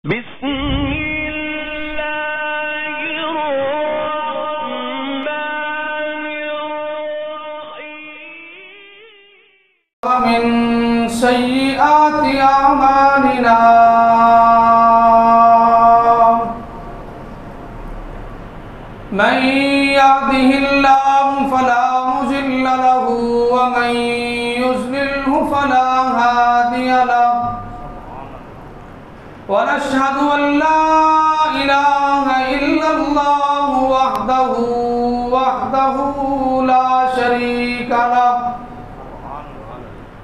بسم الله الرحمن الرحيم ومن سيئات أعمالنا من يهده الله فلا مضل له ومن يضلله فلا هادي له ونشهد أن لا إله إلا الله وحده لا شريك له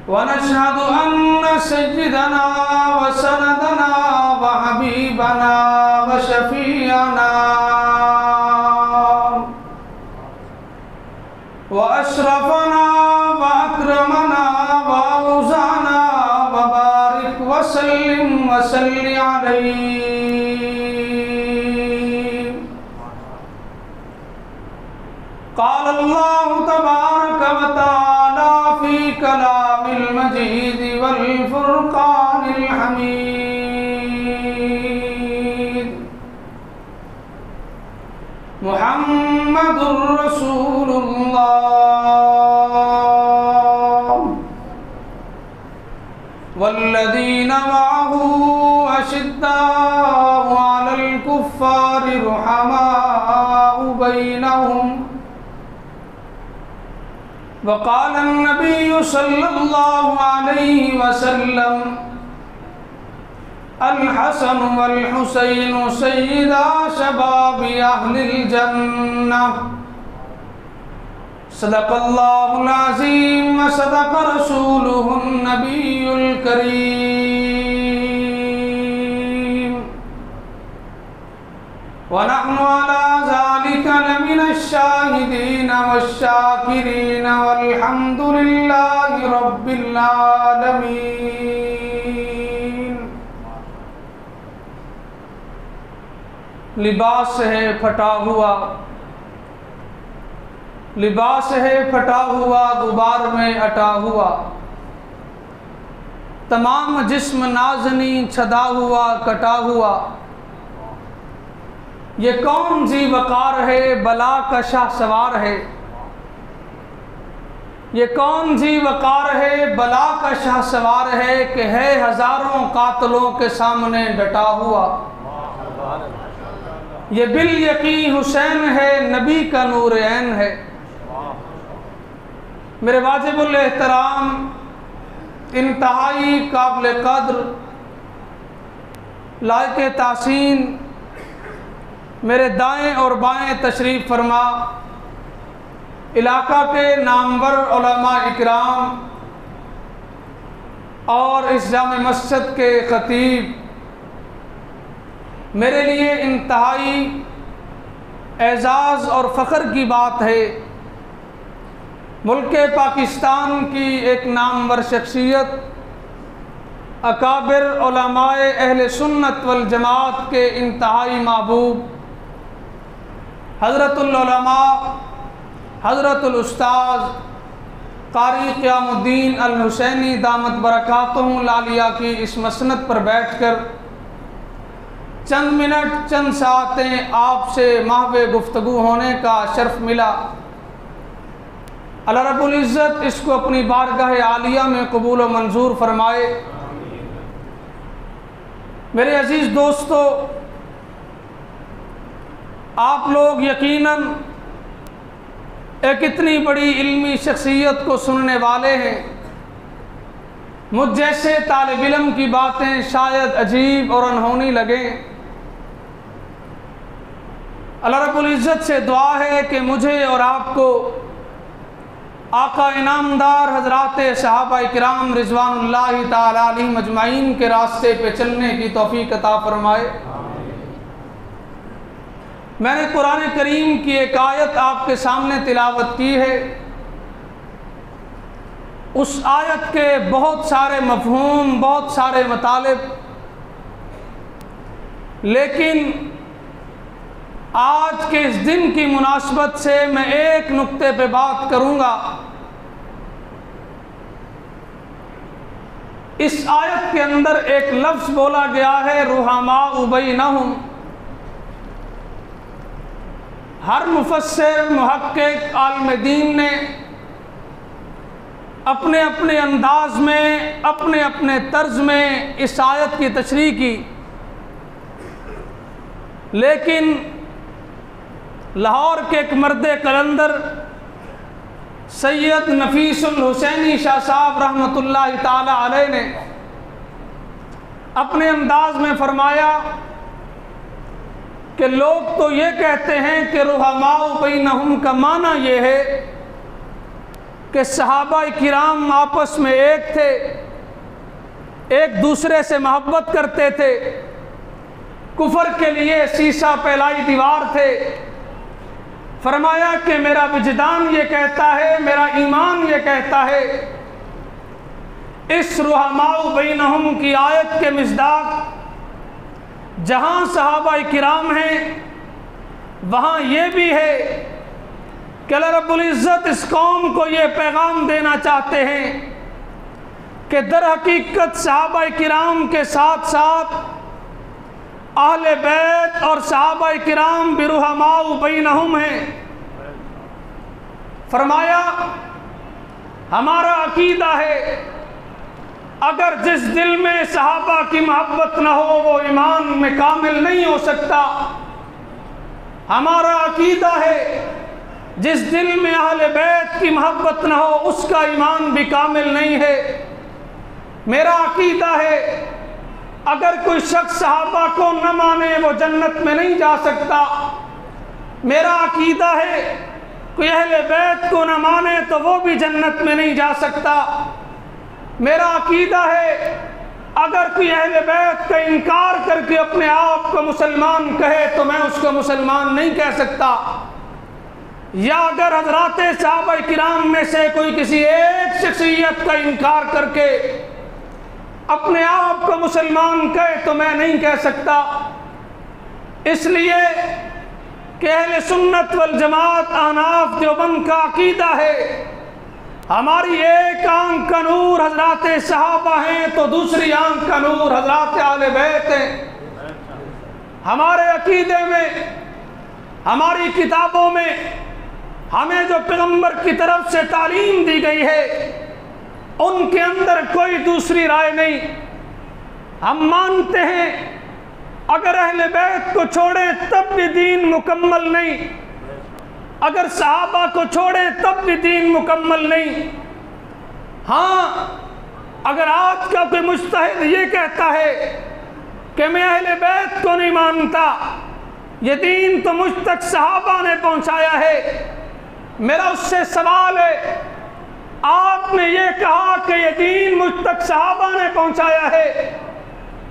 ونشهد أن سيدنا وسندنا وحبيبنا وشفيعنا وأشرفنا وأكرمنا وأوزعنا وبارك وسلم وصل عليه. قال الله تبارك وتعالى في كلام المجيد والفرقان الحميد: محمد رسول الله والذين معه أشداء على الكفار رحماء بينهم. وقال النبي صلى الله عليه وسلم: الحسن والحسين سيدا شباب أهل الجنة. صدق الله العظيم وصدق رسوله النبي الكريم. ونحن على ذلك لمن الشاهدين والشاكرين والحمد لله رب العالمين. لباس ہے پھٹا ہوا، لباس ہے پھٹا ہوا، غبار میں اٹا ہوا، تمام جسم نازنی چھدا ہوا کٹا ہوا. یہ کون ذی وقار ہے بلا کا شاہ سوار ہے، یہ کون ذی وقار ہے بلا کا شاہ سوار ہے کہ ہے ہزاروں قاتلوں کے سامنے ڈٹا ہوا. یہ بالیقین حسین ہے، نبی کا نور عین ہے. میرے واجب الاحترام، انتہائی قابل قدر، لائق تحسین میرے دائیں اور بائیں تشریف فرما علاقہ کے نامور علماء اکرام اور اس جامع مسجد کے خطیب، میرے لیے انتہائی اعزاز اور فخر کی بات ہے ملک پاکستان کی ایک نامور شخصیت، اکابر علماء اہل سنت والجماعت کے انتہائی محبوب حضرت العلماء حضرت الاستاذ قاری قیام الدین الحسینی دامت برکاتہم العالیہ کی اس مسند پر بیٹھ کر چند منٹ چند ساعتیں آپ سے محو گفتگو ہونے کا شرف ملا. اللہ رب العزت اس کو اپنی بارگاہ عالیہ میں قبول و منظور فرمائے. میرے عزیز دوستو، آپ لوگ یقیناً ایک اتنی بڑی علمی شخصیت کو سننے والے ہیں. مجھ جیسے طالب علم کی باتیں شاید عجیب اور انہونی لگیں. اللہ رب العزت سے دعا ہے کہ مجھے اور آپ کو آقا انعامدار حضرات صحابہ کرام رضوان اللہ تعالی علیہم اجمعین کے راستے پہ چلنے کی توفیق عطا فرمائے. میں نے قرآن کریم کی ایک آیت آپ کے سامنے تلاوت کی ہے. اس آیت کے بہت سارے مفہوم، بہت سارے مطالب، لیکن آج کے اس دن کی مناسبت سے میں ایک نقطے پہ بات کروں گا. اس آیت کے اندر ایک لفظ بولا گیا ہے رحماء بینہم۔ ہر مفسر، محقق، عالم دین نے اپنے اپنے انداز میں، اپنے اپنے طرز میں اس آیت کی تشریح کی، لیکن لاہور کے ایک مرد قلندر سید نفیس الحسینی شاہ صاحب رحمۃ اللہ تعالی علیہ نے اپنے انداز میں فرمایا کہ لوگ تو یہ کہتے ہیں کہ رحماء بینہم کا معنی یہ ہے کہ صحابہ کرام آپس میں ایک تھے، ایک دوسرے سے محبت کرتے تھے، کفر کے لیے سیسا پھیلائی دیوار تھے۔ فرمایا کہ میرا وجدان یہ کہتا ہے، میرا ایمان یہ کہتا ہے، اس رحماء بینہم کی آیت کے مصداق جہاں صحابہ کرام ہیں وہاں یہ بھی ہے کہ اللہ رب العزت اس قوم کو یہ پیغام دینا چاہتے ہیں کہ در حقیقت صحابہ کرام کے ساتھ ساتھ اہل بیت اور صحابہ کرام بھی رحماء بینہم ہیں۔ فرمایا ہمارا عقیدہ ہے اگر جس دل میں صحابہ کی محبت نہ ہو وہ ایمان میں کامل نہیں ہو سکتا۔ ہمارا عقیدہ ہے جس دل میں اہل بیت کی محبت نہ ہو اس کا ایمان بھی کامل نہیں ہے۔ میرا عقیدہ ہے اگر کوئی شخص صحابہ کو نہ مانے وہ جنت میں نہیں جا سکتا۔ میرا عقیدہ ہے کوئی اہل بیت کو نہ مانے تو وہ بھی جنت میں نہیں جا سکتا۔ میرا عقیدہ ہے اگر کوئی اہل بیت کا انکار کر کے اپنے آپ کو مسلمان کہے تو میں اس کو مسلمان نہیں کہہ سکتا۔ یا اگر حضرات صحابہ کرام میں سے کوئی کسی ایک شخصیت کا انکار کر کے اپنے آپ کو مسلمان کہے تو میں نہیں کہہ سکتا۔ اس لیے کہ اہل سنت والجماعت احناف دیوبند کا عقیدہ ہے ہماری ایک آنکھ کا نور حضرات صحابہ ہیں تو دوسری آنکھ کا نور حضرات اہل بیت ہیں۔ ہمارے عقیدے میں، ہماری کتابوں میں ہمیں جو پیغمبر کی طرف سے تعلیم دی گئی ہے ان کے اندر کوئی دوسری رائے نہیں۔ ہم مانتے ہیں اگر اہل بیت کو چھوڑے تب بھی دین مکمل نہیں، اگر صحابہ کو چھوڑے تب بھی دین مکمل نہیں۔ ہاں اگر آج کا کوئی مجتہد یہ کہتا ہے کہ میں اہل بیت کو نہیں مانتا، یہ دین تو مجھ تک صحابہ نے پہنچایا ہے، میرا اس سے سوال ہے آپ نے یہ کہا کہ یہ دین مجھ تک صحابہ نے پہنچایا ہے،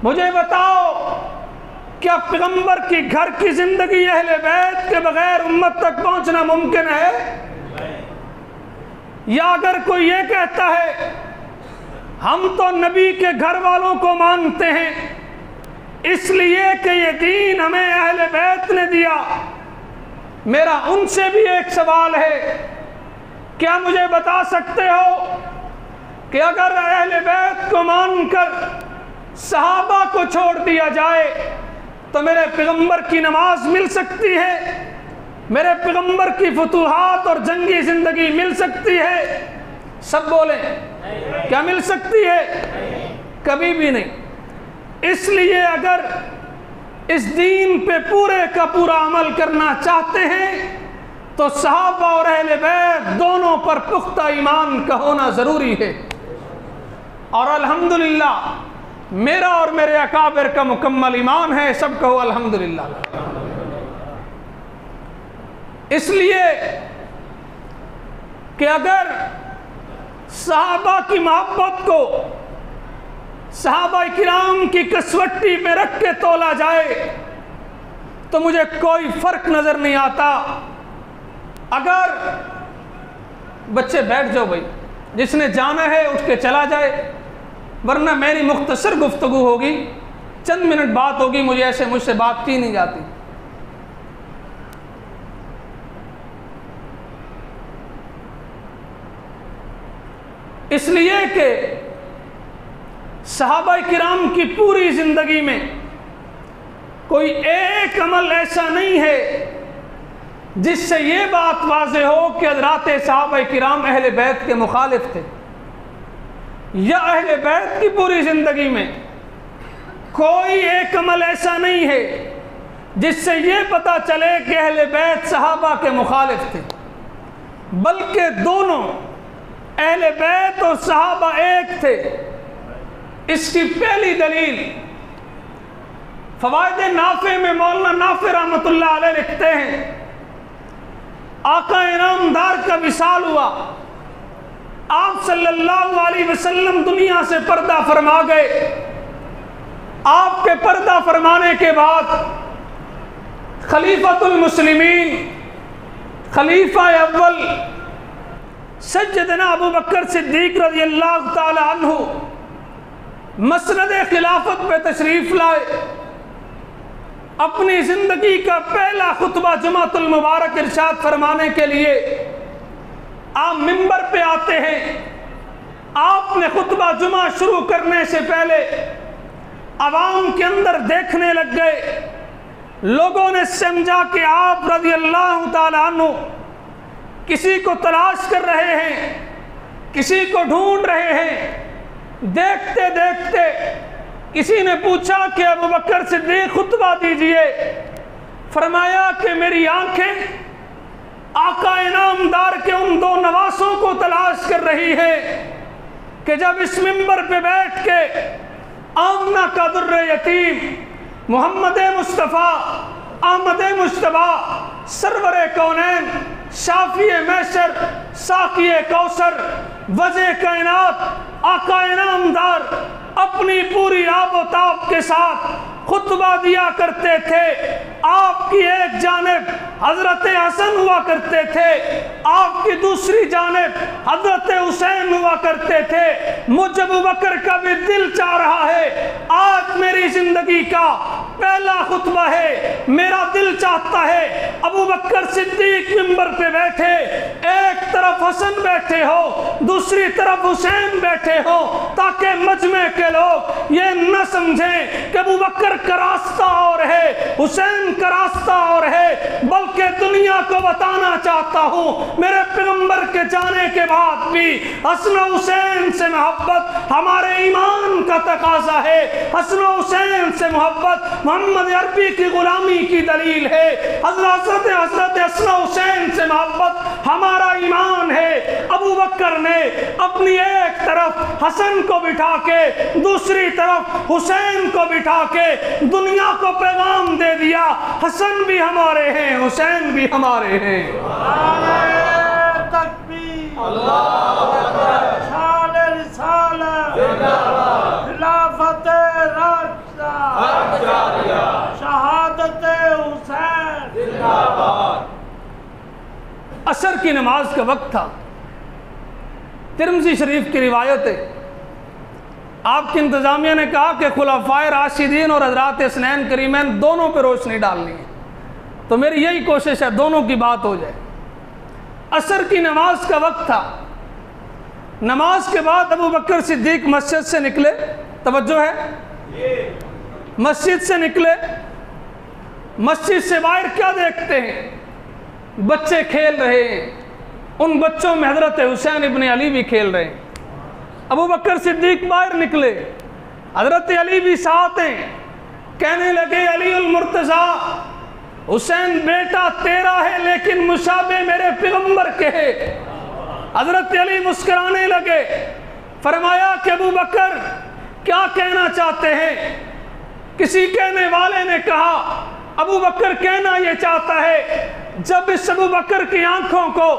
مجھے بتاؤ کیا پیغمبر کی گھر کی زندگی اہل بیت کے بغیر امت تک پہنچنا ممکن ہے؟ یا اگر کوئی یہ کہتا ہے ہم تو نبی کے گھر والوں کو مانتے ہیں اس لیے کہ یہ دین ہمیں اہل بیت نے دیا، میرا ان سے بھی ایک سوال ہے، کیا مجھے بتا سکتے ہو کہ اگر اہل بیت کو مان کر صحابہ کو چھوڑ دیا جائے تو میرے پیغمبر کی نماز مل سکتی ہے، میرے پیغمبر کی فتوحات اور جنگی زندگی مل سکتی ہے؟ سب بولیں کیا مل سکتی ہے؟ کبھی بھی نہیں۔ اس لیے اگر اس دین پہ پورے کا پورا عمل کرنا چاہتے ہیں تو صحابہ اور اہل بیت دونوں پر پختہ ایمان کا ہونا ضروری ہے، اور الحمدللہ میرا اور میرے اکابر کا مکمل ایمان ہے، سب کہو الحمدللہ۔ اس لیے کہ اگر صحابہ کی محبت کو صحابہ کرام کی کسوٹی میں رکھ کے تولا جائے تو مجھے کوئی فرق نظر نہیں آتا۔ اگر بچے بیٹھ جاؤ بھائی، جس نے جانا ہے اٹھ کے چلا جائے، ورنہ میری مختصر گفتگو ہوگی، چند منٹ بات ہوگی، مجھ سے بات کی نہیں جاتی۔ اس لیے کہ صحابہ کرام کی پوری زندگی میں کوئی ایک عمل ایسا نہیں ہے جس سے یہ بات واضح ہو کہ حضرات صحابہ کرام اہل بیت کے مخالف تھے، یا اہل بیت کی پوری زندگی میں کوئی ایک عمل ایسا نہیں ہے جس سے یہ پتہ چلے کہ اہل بیت صحابہ کے مخالف تھے، بلکہ دونوں اہل بیت اور صحابہ ایک تھے۔ اس کی پہلی دلیل فوائد نافع میں مولانا نافع رحمۃ اللہ علیہ لکھتے ہیں، آقا انعامدار کا وصال ہوا، آپ صلی اللہ علیہ وسلم دنیا سے پردہ فرما گئے۔ آپ کے پردہ فرمانے کے بعد خلیفۃ المسلمین، خلیفہ اول سیدنا ابو بکر صدیق رضی اللہ تعالی عنہ مسند خلافت پہ تشریف لائے۔ اپنی زندگی کا پہلا خطبہ جمعۃ المبارک ارشاد فرمانے کے لیے آپ منبر پہ آتے ہیں۔ آپ نے خطبہ جمعہ شروع کرنے سے پہلے عوام کے اندر دیکھنے لگ گئے۔ لوگوں نے سمجھا کہ آپ رضی اللہ تعالی عنہ کسی کو تلاش کر رہے ہیں، کسی کو ڈھونڈ رہے ہیں۔ دیکھتے دیکھتے کسی نے پوچھا کہ ابو بکر صدیق خطبہ دیجئے۔ فرمایا کہ میری آنکھیں آقا انعامدار کے ان دو نواسوں کو تلاش کر رہی ہے کہ جب اس منبر پہ بیٹھ کے آمنہ کا در یتیم محمد مصطفیٰ احمد مجتبیٰ سرور کونین شافی محشر ساقی کوثر وجہ کائنات آقا انعامدار اپنی پوری آب و تاب کے ساتھ خطبہ دیا کرتے تھے۔ آپ کی ایک جانب حضرت حسن ہوا کرتے تھے، آپ کی دوسری جانب حضرت حسین ہوا کرتے تھے۔ مجھ ابو بکر کا بھی دل چاہ رہا ہے، آج میری زندگی کا پہلا خطبہ ہے، میرا دل چاہتا ہے ابو بکر صدیق منبر پہ بیٹھے، ایک طرف حسن بیٹھے ہو، دوسری طرف حسین بیٹھے ہو، تاکہ مجمع کے لوگ یہ نہ سمجھیں کہ ابو بکر کا راستہ اور ہے، حسین کا راستہ اور ہے، بلکہ دنیا کو بتانا چاہتا ہوں میرے پیغمبر کے جانے کے بعد بھی حسن و حسین سے محبت ہمارے ایمان کا تقاضا ہے۔ حسن و حسین سے محبت محمد عربی کی غلامی کی دلیل ہے۔ حضرت حسن و حسین سے محبت ہمارا ایمان ہے۔ ابو بکر نے اپنی ایک طرف حسن کو بٹھا کے دوسری طرف حسین کو بٹھا کے دنیا کو پیغام دے دیا، حسن بھی ہمارے ہیں، حسین بھی ہمارے ہیں۔ نعرہ تکبیر، اللہ اکبر، شان رسالت، خلافت راشدہ، شہادت حسین۔ عصر کی نماز کا وقت تھا۔ ترمذی شریف کی روایت ہے، آپ کی انتظامیہ نے کہا کہ خلفائے راشدین اور حضرات اثنین کریمین دونوں پہ روشنی ڈالنی ہے، تو میری یہی کوشش ہے دونوں کی بات ہو جائے۔ عصر کی نماز کا وقت تھا۔ نماز کے بعد ابو بکر صدیق مسجد سے نکلے، توجہ ہے، مسجد سے نکلے۔ مسجد سے باہر کیا دیکھتے ہیں؟ بچے کھیل رہے ہیں، ان بچوں میں حضرت حسین ابن علی بھی کھیل رہے ہیں۔ ابو بکر صدیق باہر نکلے، حضرت علی بھی ساتھ ہیں، کہنے لگے علی المرتضیٰ، حسین بیٹا تیرا ہے لیکن مشابہ میرے پیغمبر کے ہے۔ حضرت علی مسکرانے لگے، فرمایا کہ ابو بکر کیا کہنا چاہتے ہیں؟ کسی کہنے والے نے کہا ابو بکر کہنا یہ چاہتا ہے جب اس ابو بکر کی آنکھوں کو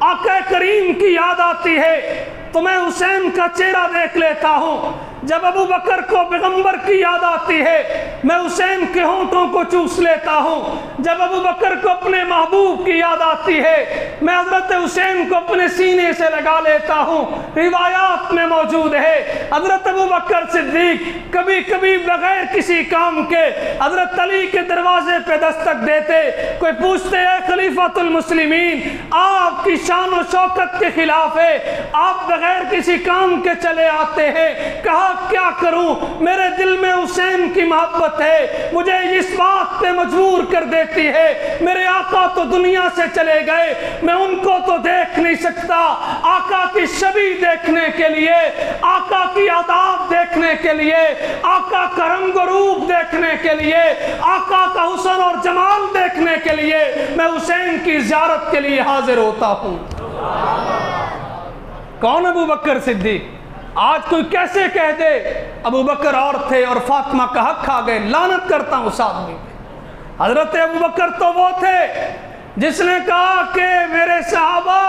آقا کریم کی یاد آتی ہے تو میں حسین کا چہرہ دیکھ لیتا ہوں، جب ابو بکر کو پیغمبر کی یاد آتی ہے میں حسین کے ہونٹوں کو چوس لیتا ہوں، جب ابو بکر کو اپنے محبوب کی یاد آتی ہے میں حضرت حسین کو اپنے سینے سے لگا لیتا ہوں۔ روایات میں موجود ہے حضرت ابو بکر صدیق کبھی کبھی بغیر کسی کام کے حضرت علی کے دروازے پہ دستک دیتے، کوئی پوچھتے اے خلیفۃ المسلمین آپ کی شان و شوکت کے خلاف ہے، آپ بغیر کسی کام کے چلے آتے ہیں، کہا اب کیا کروں، میرے دل میں حسین کی محبت ہے، مجھے اس بات پہ مجبور کر دیتی ہے، میرے آقا تو دنیا سے چلے گئے، میں ان کو تو دیکھ نہیں سکتا، آقا کی شبیہ دیکھنے کے لیے، آقا کی آداب دیکھنے کے لیے، آقا کا رنگ و روپ دیکھنے کے لیے، آقا کا حسن اور جمال دیکھنے کے لیے میں حسین کی زیارت کے لیے حاضر ہوتا ہوں۔ کون ابو بکر صدیق؟ آج کوئی کیسے کہہ دے ابو بکر اور تھے اور فاطمہ کا حق کھا گئے، لعنت کرتا ہوں اس آدمی پہ۔ حضرت ابو بکر تو وہ تھے جس نے کہا کہ میرے صحابہ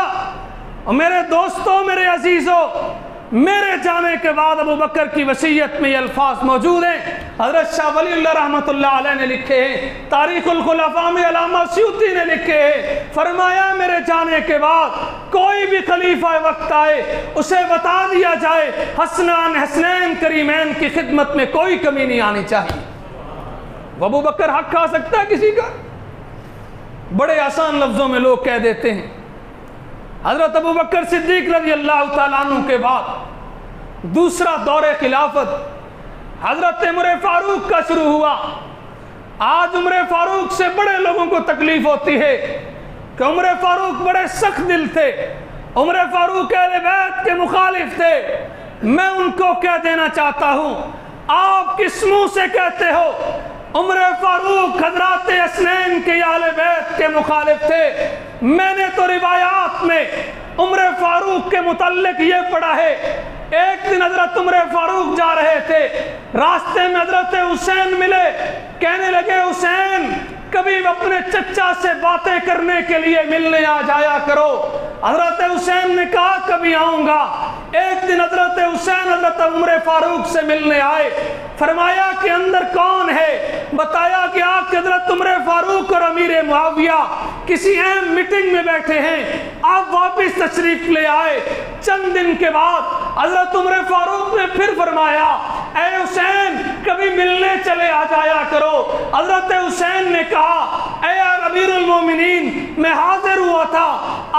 اور میرے دوستوں، میرے عزیزوں، میرے جانے کے بعد ابو بکر کی وصیت میں یہ الفاظ موجود ہیں۔ حضرت شاہ ولی اللہ رحمۃ اللہ علیہ نے لکھے ہیں، تاریخ الخلفاء میں علامہ سیوطی نے لکھے ہیں، فرمایا میرے جانے کے بعد کوئی بھی خلیفہ وقت آئے اسے بتا دیا جائے حسنان حسنین کریمین کی خدمت میں کوئی کمی نہیں آنی چاہیے۔ وہ ابو بکر حق کھا سکتا ہے کسی کا؟ بڑے آسان لفظوں میں لوگ کہہ دیتے ہیں۔ حضرت ابو بکر صدیق رضی اللہ تعالیٰ عنہ کے بعد دوسرا دور خلافت حضرت عمر فاروق کا شروع ہوا۔ آج عمر فاروق سے بڑے لوگوں کو تکلیف ہوتی ہے کہ عمر فاروق بڑے سخت دل تھے، عمر فاروق اہل بیت کے مخالف تھے۔ میں ان کو کہہ دینا چاہتا ہوں، آپ کس منہ سے کہتے ہو عمر فاروق حضرات حسنین کے اہل بیت کے مخالف تھے؟ میں نے تو روایات میں عمر فاروق کے متعلق یہ پڑھا ہے، ایک دن حضرت عمر فاروق جا رہے تھے، راستے میں حضرت حسین ملے، کہنے لگے حسین کبھی اپنے چچا سے باتیں کرنے کے لیے ملنے آ جایا کرو۔ حضرت حسین نے کہا کبھی آؤں گا۔ ایک دن حضرت حسین حضرت عمر فاروق سے ملنے آئے، فرمایا کہ اندر کون ہے؟ بتایا کہ آپ حضرت عمر فاروق اور امیر معاویہ کسی اہم میٹنگ میں بیٹھے ہیں، آپ واپس تشریف لے آئے۔ چند دن کے بعد حضرت عمر فاروق نے پھر فرمایا اے حسین کبھی ملنے چلے آ جایا کرو۔ حضرت حسین نے کہا اے امیر المومنین میں حاضر ہوا تھا،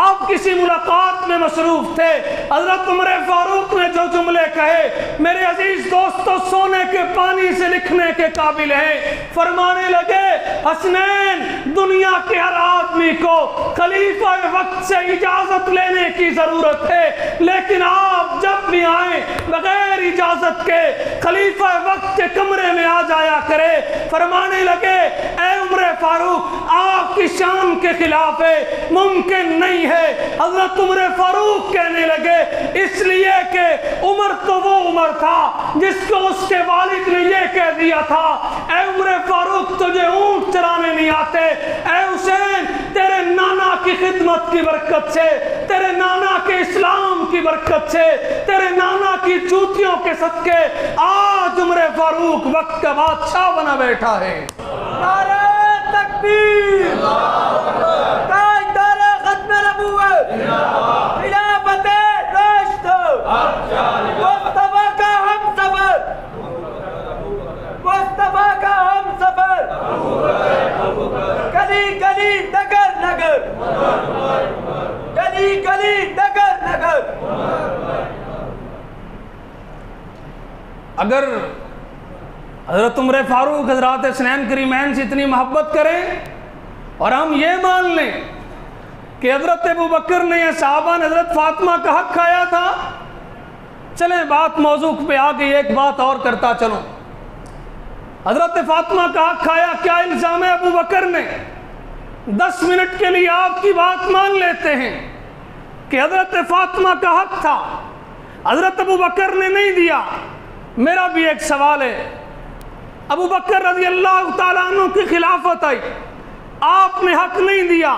آپ کسی ملاقات میں مصروف تھے۔ حضرت عمر فاروق نے جو جملے کہے میرے عزیز دوستو سونے کے پانی سے لکھنے کے قابل ہیں۔ فرمانے لگے حسنین دنیا کے ہر آدمی کو خلیفہ وقت سے اجازت لینے کی ضرورت ہے، لیکن آپ جب بھی آئیں بغیر اجازت کے خلیفہ وقت کے کمرے میں آ جایا کرے۔ فرمانے لگے اے عمر فاروق آپ کی شان کے خلاف ہے، ممکن نہیں ہے۔ حضرت عمر فاروق کہنے لگے اس لیے کہ عمر تو وہ عمر تھا جس کو اس کے والد نے یہ کہہ دیا تھا اے عمر فاروق تجھے اونٹ چرانے نہیں آتے۔ اے حسین تیرے نانا کی خدمت کی برکت سے، تیرے نانا کے اسلام کی برکت سے، تیرے نانا کی جوتیوں کے صدقے آج عمر فاروق وقت کا بادشاہ بنا بیٹھا ہے۔ نعرہ تکبیر، تاجدار ختم نبوت، خلافت راشد، مصطفیٰ کا ہم سفر، مصطفیٰ کا ہم سفر، گلی گلی نگر نگر، گلی گلی نگر نگر۔ اگر حضرت عمر فاروق حضرات حسنین کریمین سے اتنی محبت کریں اور ہم یہ مان لیں کہ حضرت ابو بکر نے یا صحابہ نے حضرت فاطمہ کا حق کھایا تھا، چلیں بات موضوع پہ آ گئی، ایک بات اور کرتا چلوں۔ حضرت فاطمہ کا حق کھایا، کیا الزام ہے ابو بکر نے؟ 10 منٹ کے لیے آپ کی بات مان لیتے ہیں کہ حضرت فاطمہ کا حق تھا، حضرت ابو بکر نے نہیں دیا۔ میرا بھی ایک سوال ہے، ابو بکر رضی اللہ تعالیٰ عنہ کی خلافت آئی، آپ نے حق نہیں دیا،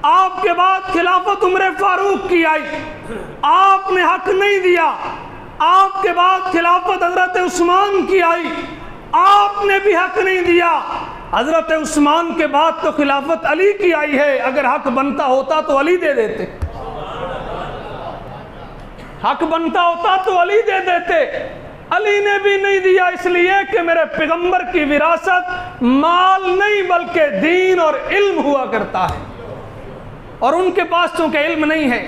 آپ کے بعد خلافت عمر فاروق کی آئی، آپ نے حق نہیں دیا، آپ کے بعد خلافت حضرت عثمان کی آئی، آپ نے بھی حق نہیں دیا، حضرت عثمان کے بعد تو خلافت علی کی آئی ہے، اگر حق بنتا ہوتا تو علی دے دیتے، حق بنتا ہوتا تو علی دے دیتے، علی نے بھی نہیں دیا، اس لیے کہ میرے پیغمبر کی وراثت مال نہیں بلکہ دین اور علم ہوا کرتا ہے، اور ان کے پاس چونکہ علم نہیں ہے،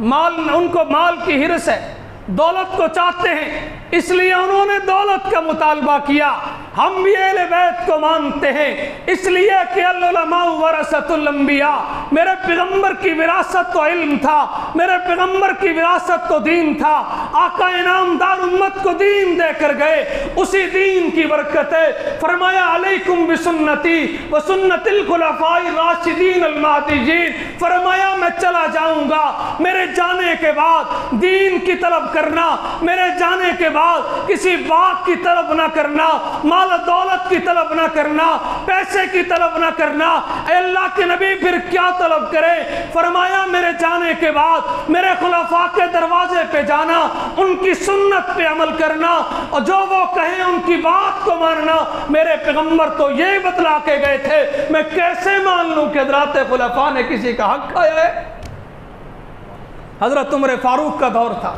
مال ان کو مال کی ہرس ہے، دولت کو چاہتے ہیں، اس لیے انہوں نے دولت کا مطالبہ کیا۔ ہم بھی اہل بیت کو مانتے ہیں، اس لیے کہ العلماء ورثۃ الانبیاء، میرے پیغمبر کی وراثت تو علم تھا، میرے پیغمبر کی وراثت تو دین تھا۔ آقا انعامدار امت کو دین دے کر گئے، اسی دین کی برکت ہے۔ فرمایا علیکم بسنتی وسنت الخلفاء الراشدین المہدیین، فرمایا میں چلا جاؤں گا، میرے جانے کے بعد دین کی طلب کرنا، میرے جانے کے بعد کسی بات کی طلب نہ کرنا، مال دولت کی طلب نہ کرنا، پیسے کی طلب نہ کرنا۔ اے اللہ کے نبی پھر کیا طلب کرے؟ فرمایا میرے جانے کے بعد میرے خلفاء کے دروازے پہ جانا، ان کی سنت پہ عمل کرنا، اور جو وہ کہیں ان کی بات کو ماننا۔ میرے پیغمبر تو یہ بتلا کے گئے تھے، میں کیسے مان لوں کہ حضرات خلفاء نے کسی کا حق کھایا ہے؟ حضرت عمر فاروق کا دور تھا،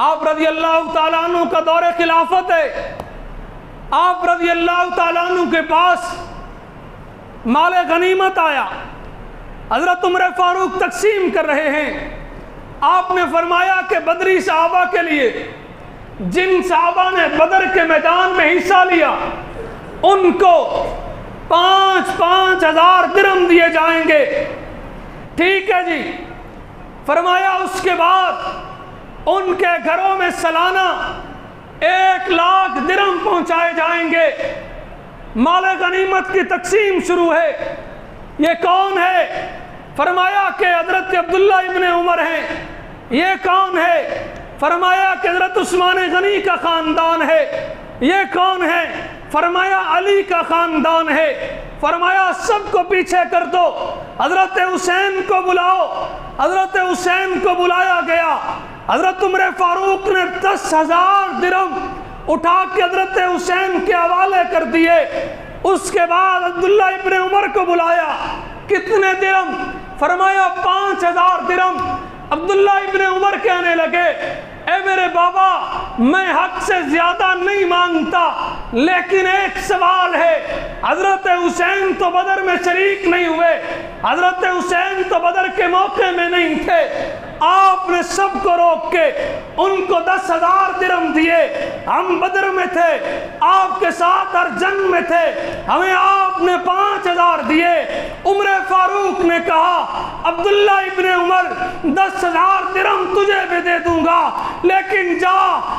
آپ رضی اللہ تعالیٰ عنہ کا دور خلافت ہے۔ آپ رضی اللہ تعالیٰ عنہ کے پاس مال غنیمت آیا، حضرت عمر فاروق تقسیم کر رہے ہیں۔ آپ نے فرمایا کہ بدری صحابہ کے لیے، جن صحابہ نے بدر کے میدان میں حصہ لیا، ان کو 5,000 درہم دیے جائیں گے۔ ٹھیک ہے جی۔ فرمایا اس کے بعد ان کے گھروں میں سالانہ 1,00,000 درہم پہنچائے جائیں گے۔ مال غنیمت کی تقسیم شروع ہے۔ یہ کون ہے؟ فرمایا کہ حضرت عبداللہ ابن عمر ہیں۔ یہ کون ہے؟ فرمایا کہ حضرت عثمان غنی کا خاندان ہے۔ یہ کون ہے؟ فرمایا علی کا خاندان ہے۔ فرمایا سب کو پیچھے کر دو، حضرت حسین کو بلاؤ۔ حضرت حسین کو بلایا گیا۔ حضرت عمر فاروق نے 10,000 درہم اٹھا کے حضرت حسین کے حوالے کر دیے۔ اس کے بعد عبداللہ ابن عمر کو بلایا۔ کتنے درہم؟ فرمایا 5,000 درہم۔ عبداللہ ابن عمر کہنے لگے، اے میرے بابا، میں حق سے زیادہ نہیں مانگتا، لیکن ایک سوال ہے۔ حضرت حسین تو بدر میں شریک نہیں ہوئے، حضرت حسین تو بدر کے موقع میں نہیں تھے، آپ نے سب کو روک کے ان کو 10,000 درہم دیے۔ ہم بدر میں تھے، آپ کے ساتھ ہر جنگ میں تھے، ہمیں آپ نے 5,000 دیے۔ عمر فاروق نے کہا، عبداللہ ابن عمر 10,000 درہم تجھے بھی دے دوں گا، لیکن جا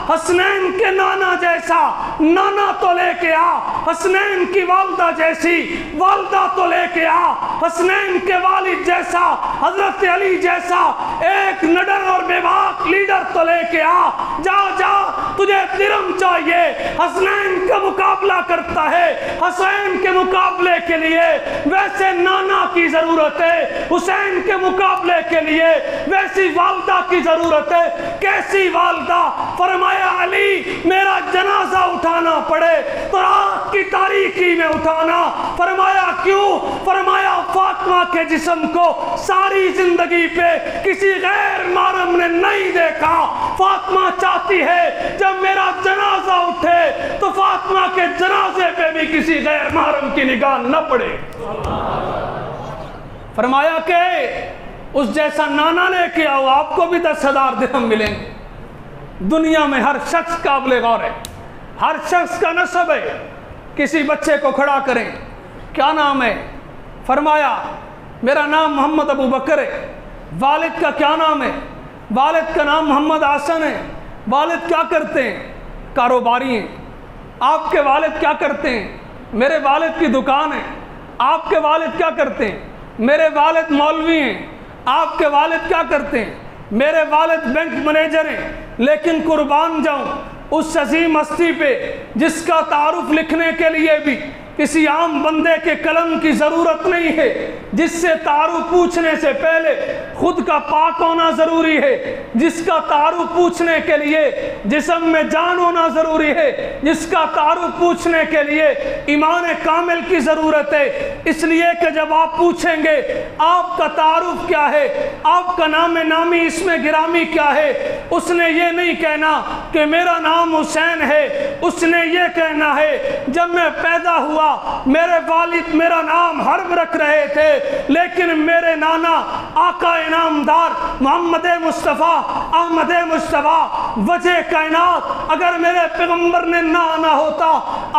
حسنین کے نانا جیسا نانا تو لے کے آ، حسنین کی والدہ جیسی والدہ تو لے کے آ، حسنین کے والد جیسا حضرت علی جیسا ایک نڈر اور بے باک لیڈر تو لے کے آ۔ جا جا، تجھے درہم چاہیے، حسنین کا مقابلہ کرتا ہے، حسین کے مقابلے کے لیے ویسے نانا کی ضرورت ہے، حسین کے مقابلے کے لیے ویسی والدہ کی ضرورت ہے۔ کیسی والدہ؟ فرمایا علی میرا جنازہ اٹھانا پڑے تو رات کی تاریکی میں اٹھانا۔ فرمایا کیوں؟ فرمایا فاطمہ کے جسم کو ساری زندگی پہ کسی غیر محرم نے نہیں دیکھا، فاطمہ چاہتی ہے جب میرا جنازہ اٹھے تو فاطمہ کے جنازے پہ بھی کسی غیر محرم کی نگاہ نہ پڑے۔ فرمایا کہ اس جیسا نانا لے کے آؤ، آپ کو بھی 10,000 درہم ملیں گے۔ دنیا میں ہر شخص قابل غور ہے، ہر شخص کا نسب ہے۔ کسی بچے کو کھڑا کریں، کیا نام ہے؟ فرمایا میرا نام محمد ابو بکر ہے۔ والد کا کیا نام ہے؟ والد کا نام محمد حسن ہے۔ والد کیا کرتے ہیں؟ کاروباری ہیں۔ آپ کے والد کیا کرتے ہیں؟ میرے والد کی دکان ہے۔ آپ کے والد کیا کرتے ہیں؟ میرے والد مولوی ہیں۔ آپ کے والد کیا کرتے ہیں؟ میرے والد بینک مینیجر ہیں۔ لیکن قربان جاؤں اس عظیم ہستی پہ جس کا تعارف لکھنے کے لیے بھی کسی عام بندے کے قلم کی ضرورت نہیں ہے، جس سے تعارف پوچھنے سے پہلے خود کا پاک ہونا ضروری ہے، جس کا تعارف پوچھنے کے لیے جسم میں جان ہونا ضروری ہے، جس کا تعارف پوچھنے کے لیے ایمان کامل کی ضرورت ہے۔ اس لیے کہ جب آپ پوچھیں گے آپ کا تعارف کیا ہے، آپ کا نام نامی اسم گرامی کیا ہے، اس نے یہ نہیں کہنا کہ میرا نام حسین ہے، اس نے یہ کہنا ہے جب میں پیدا ہوا میرے والد میرا نام حرب رکھ رہے تھے، لیکن میرے نانا آقا انعامدار محمد مصطفیٰ احمد مصطفیٰ وجہ کائنات، اگر میرے پیغمبر نے نہ آنا ہوتا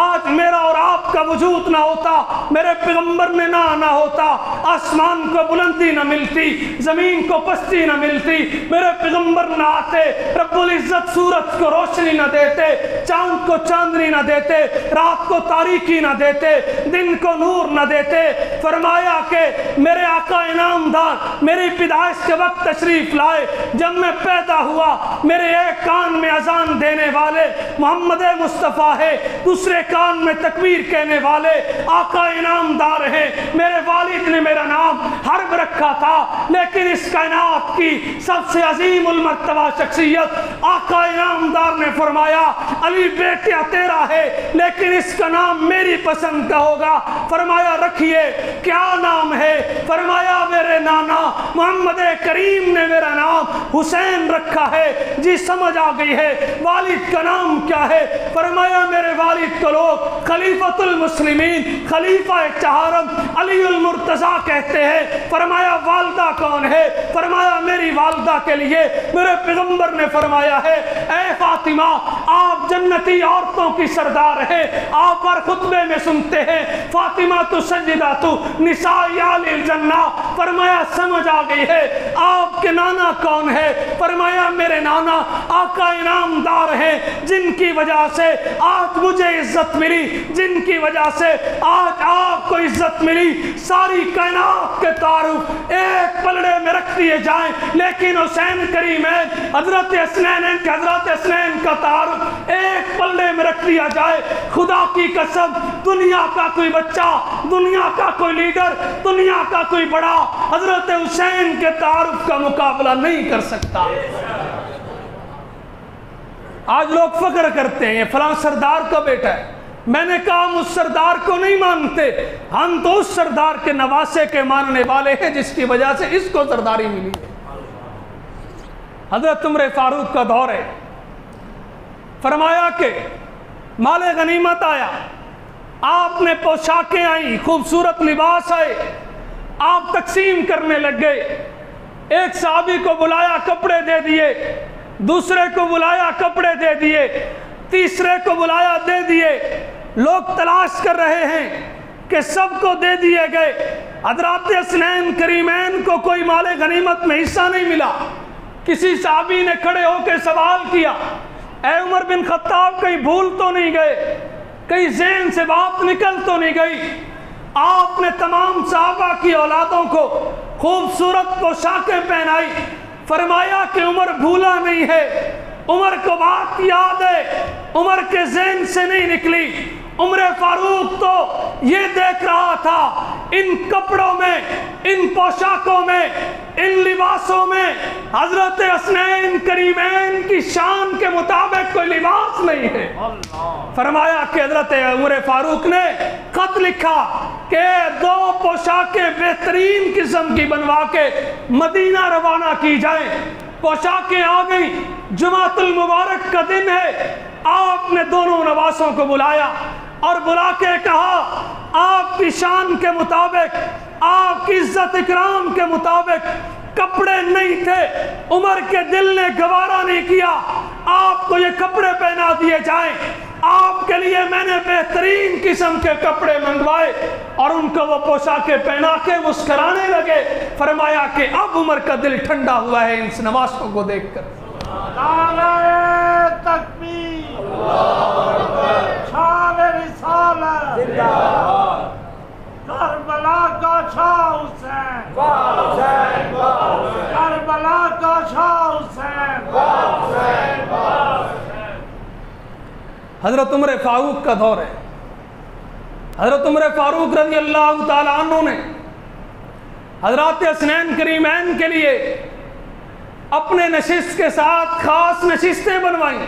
آج میرا اور آپ کا وجود نہ ہوتا، میرے پیغمبر نے نہ آنا ہوتا آسمان کو بلندی نہ ملتی، زمین کو پستی نہ ملتی، میرے پیغمبر نہ آتے رب العزت سورج کو روشنی نہ دیتے، چاند کو چاندنی نہ دیتے، رات کو تاریکی نہ دیتے، دن کو نور نہ دیتے۔ فرمایا کہ میرے آقا انعامدار میری پیدائش کے وقت تشریف لائے، جب میں پیدا ہوا میرے ایک کان میں اذان دینے والے محمد مصطفیٰ ہے، دوسرے کان میں تکبیر کہنے والے آقا انعامدار ہیں۔ میرے والد نے میرا نام حرب رکھا تھا، لیکن اس کائنات کی سب سے عظیم المرتبہ شخصیت آقا انعامدار نے فرمایا علی بیٹیا تیرا ہے لیکن اس کا نام میری پسند کا ہوگا۔ فرمایا رکھیے کیا نام ہے؟ فرمایا میرے نانا محمد کریم نے میرا نام حسین رکھا ہے۔ جی سمجھ آ گئی ہے والد کا نام کیا ہے؟ فرمایا میرے والد کو لوگ خلیفۃ المسلمین خلیفہ چہارم علی المرتضیٰ کہتے ہیں۔ فرمایا والدہ کون ہے؟ فرمایا میری والدہ کے لیے میرے پیغمبر نے فرمایا ہے اے فاطمہ آپ جنتی عورتوں کی سردار ہیں، آپ ہر خطبے میں سنتے ہیں فاطمہ تو سجدہ تو نساء اہل الجنہ۔ فرمایا سمجھ آ گئی ہے آپ کے نانا کون ہے؟ فرمایا میرے نانا آقا انعامدار ہیں جن کی وجہ سے آج مجھے عزت ملی، جن کی وجہ سے آج آپ کو عزت ملی۔ ساری کائنات کے تعارف ایک پلڑے میں رکھ دیے جائیں لیکن حسین کریمین حضرت حسنین کا تعارف ایک پلڑے میں رکھ دیا جائے، خدا کی قسم دنیا کا کوئی بچہ، دنیا کا کوئی لیڈر، دنیا کا کوئی بڑا حضرت حسین کے تعارف کا مقابلہ نہیں کر سکتا۔ آج لوگ فخر کرتے ہیں یہ فلاں سردار کا بیٹا ہے، میں نے کہا ہم اس سردار کو نہیں مانتے، ہم تو اس سردار کے نواسے کے ماننے والے ہیں جس کی وجہ سے اس کو سرداری ملی ہے۔ حضرت عمر فاروق کا دور ہے، فرمایا کہ مال غنیمت آیا، آپ نے پوشاکیں آئیں، خوبصورت لباس آئے، آپ تقسیم کرنے لگ گئے۔ ایک صحابی کو بلایا کپڑے دے دیے، دوسرے کو بلایا کپڑے دے دیے، تیسرے کو بلایا دے دیے۔ لوگ تلاش کر رہے ہیں کہ سب کو دے دیے گئے، حضرات حسنین کریمین کو کوئی مال غنیمت میں حصہ نہیں ملا۔ کسی صحابی نے کھڑے ہو کے سوال کیا اے عمر بن خطاب کہیں بھول تو نہیں گئے، کہیں ذہن سے بات نکل تو نہیں گئی؟ آپ نے تمام صحابہ کی اولادوں کو خوبصورت پوشاکیں پہنائی، فرمایا کہ عمر بھولا نہیں ہے، عمر کو بات یاد ہے، عمر کے ذہن سے نہیں نکلی۔ عمر فاروق تو یہ دیکھ رہا تھا ان کپڑوں میں، ان پوشاکوں میں، ان لباسوں میں حضرت حسنین کریمین کی شان کے مطابق کوئی لباس نہیں ہے۔ فرمایا کہ حضرت عمر فاروق نے خط لکھا کہ دو پوشاکیں بہترین قسم کی بنوا کے مدینہ روانہ کی جائیں۔ پوشاکیں آ گئیں، جمعۃ المبارک کا دن ہے، آپ نے دونوں نواسوں کو بلایا اور بلا کے کہا آپ کی شان کے مطابق، آپ کی عزت اکرام کے مطابق کپڑے نہیں تھے، عمر کے دل نے گوارا نہیں کیا، آپ کو یہ کپڑے پہنا دیے جائیں۔ آپ کے لیے میں نے بہترین قسم کے کپڑے منگوائے اور ان کو وہ پوشاکیں پہنا کے مسکرانے لگے۔ فرمایا کہ اب عمر کا دل ٹھنڈا ہوا ہے ان نواسوں کو دیکھ کر۔ نعرہ تکبیر، شان رسالت، کربلا کا شاہ حسین، کربلا کا شاہ حسین۔ حضرت عمر فاروق کا دور ہے۔ حضرت عمر فاروق رضی اللہ تعالیٰ عنہ نے حضرات حسنین کریمین کے لیے اپنے نشست کے ساتھ خاص نشستیں بنوائیں۔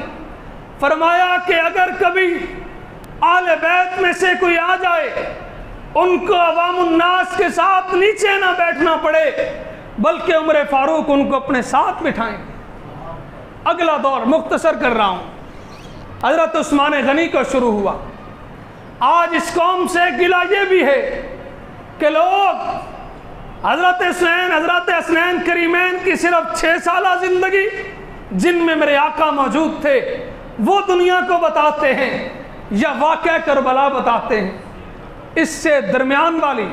فرمایا کہ اگر کبھی آل بیت میں سے کوئی آ جائے ان کو عوام الناس کے ساتھ نیچے نہ بیٹھنا پڑے بلکہ عمر فاروق ان کو اپنے ساتھ بٹھائیں۔ اگلا دور مختصر کر رہا ہوں، حضرت عثمان غنی کا شروع ہوا۔ آج اس قوم سے گلہ یہ بھی ہے کہ لوگ حضرت حسنین کریمین کی صرف 6 سالہ زندگی جن میں میرے آقا موجود تھے وہ دنیا کو بتاتے ہیں یا واقعہ کربلا بتاتے ہیں؟ اس سے درمیان والی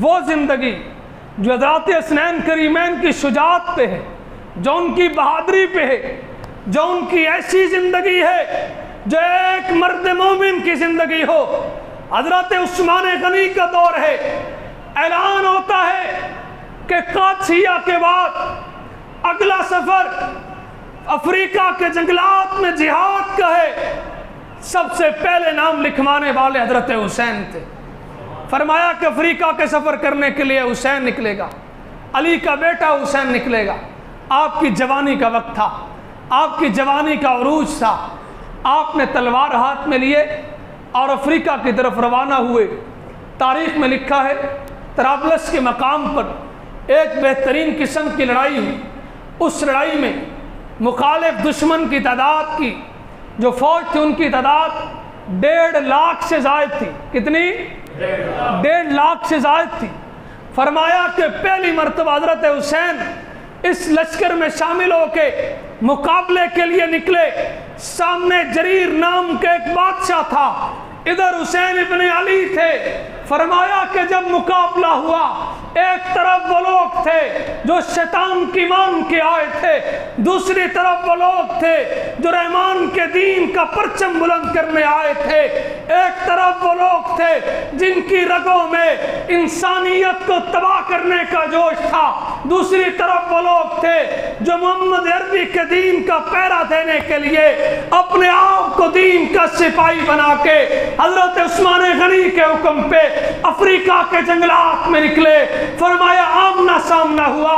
وہ زندگی جو حضرات حسنین کریمین کی شجاعت پہ ہے، جو ان کی بہادری پہ ہے، جو ان کی ایسی زندگی ہے جو ایک مرد مومن کی زندگی ہو۔ حضرت عثمان غنی کا دور ہے، اعلان ہوتا ہے کہ قادسیہ کے بعد اگلا سفر افریقہ کے جنگلات میں جہاد کا ہے۔ سب سے پہلے نام لکھوانے والے حضرت حسین تھے۔ فرمایا کہ افریقہ کے سفر کرنے کے لیے حسین نکلے گا، علی کا بیٹا حسین نکلے گا۔ آپ کی جوانی کا وقت تھا، آپ کی جوانی کا عروج تھا، آپ نے تلوار ہاتھ میں لیے اور افریقہ کی طرف روانہ ہوئے۔ تاریخ میں لکھا ہے طرابلس کے مقام پر ایک بہترین قسم کی لڑائی ہوئی۔ اس لڑائی میں مخالف دشمن کی تعداد کی جو فوج تھی ان کی تعداد 1.5 لاکھ سے زائد تھی۔ کتنی؟ 1.5 لاکھ سے زائد تھی۔ فرمایا کہ پہلی مرتبہ حضرت حسین اس لشکر میں شامل ہو کے مقابلے کے لیے نکلے۔ سامنے جریر نام کے ایک بادشاہ تھا، ادھر حسین ابن علی تھے۔ فرمایا کہ جب مقابلہ ہوا، ایک طرف وہ لوگ تھے جو شیطان کی مان کے آئے تھے، دوسری طرف وہ لوگ تھے جو رحمان کے دین کا پرچم بلند کرنے آئے تھے۔ ایک طرف وہ لوگ تھے جن کی رگوں میں انسانیت کو تباہ کرنے کا جوش تھا، دوسری طرف وہ لوگ تھے جو محمد عربی کے دین کا پہرا دینے کے لیے اپنے آپ کو دین کا سپاہی بنا کے حضرت عثمان غنی کے حکم پہ افریقہ کے جنگلات میں نکلے۔ فرمایا آمنا سامنا ہوا۔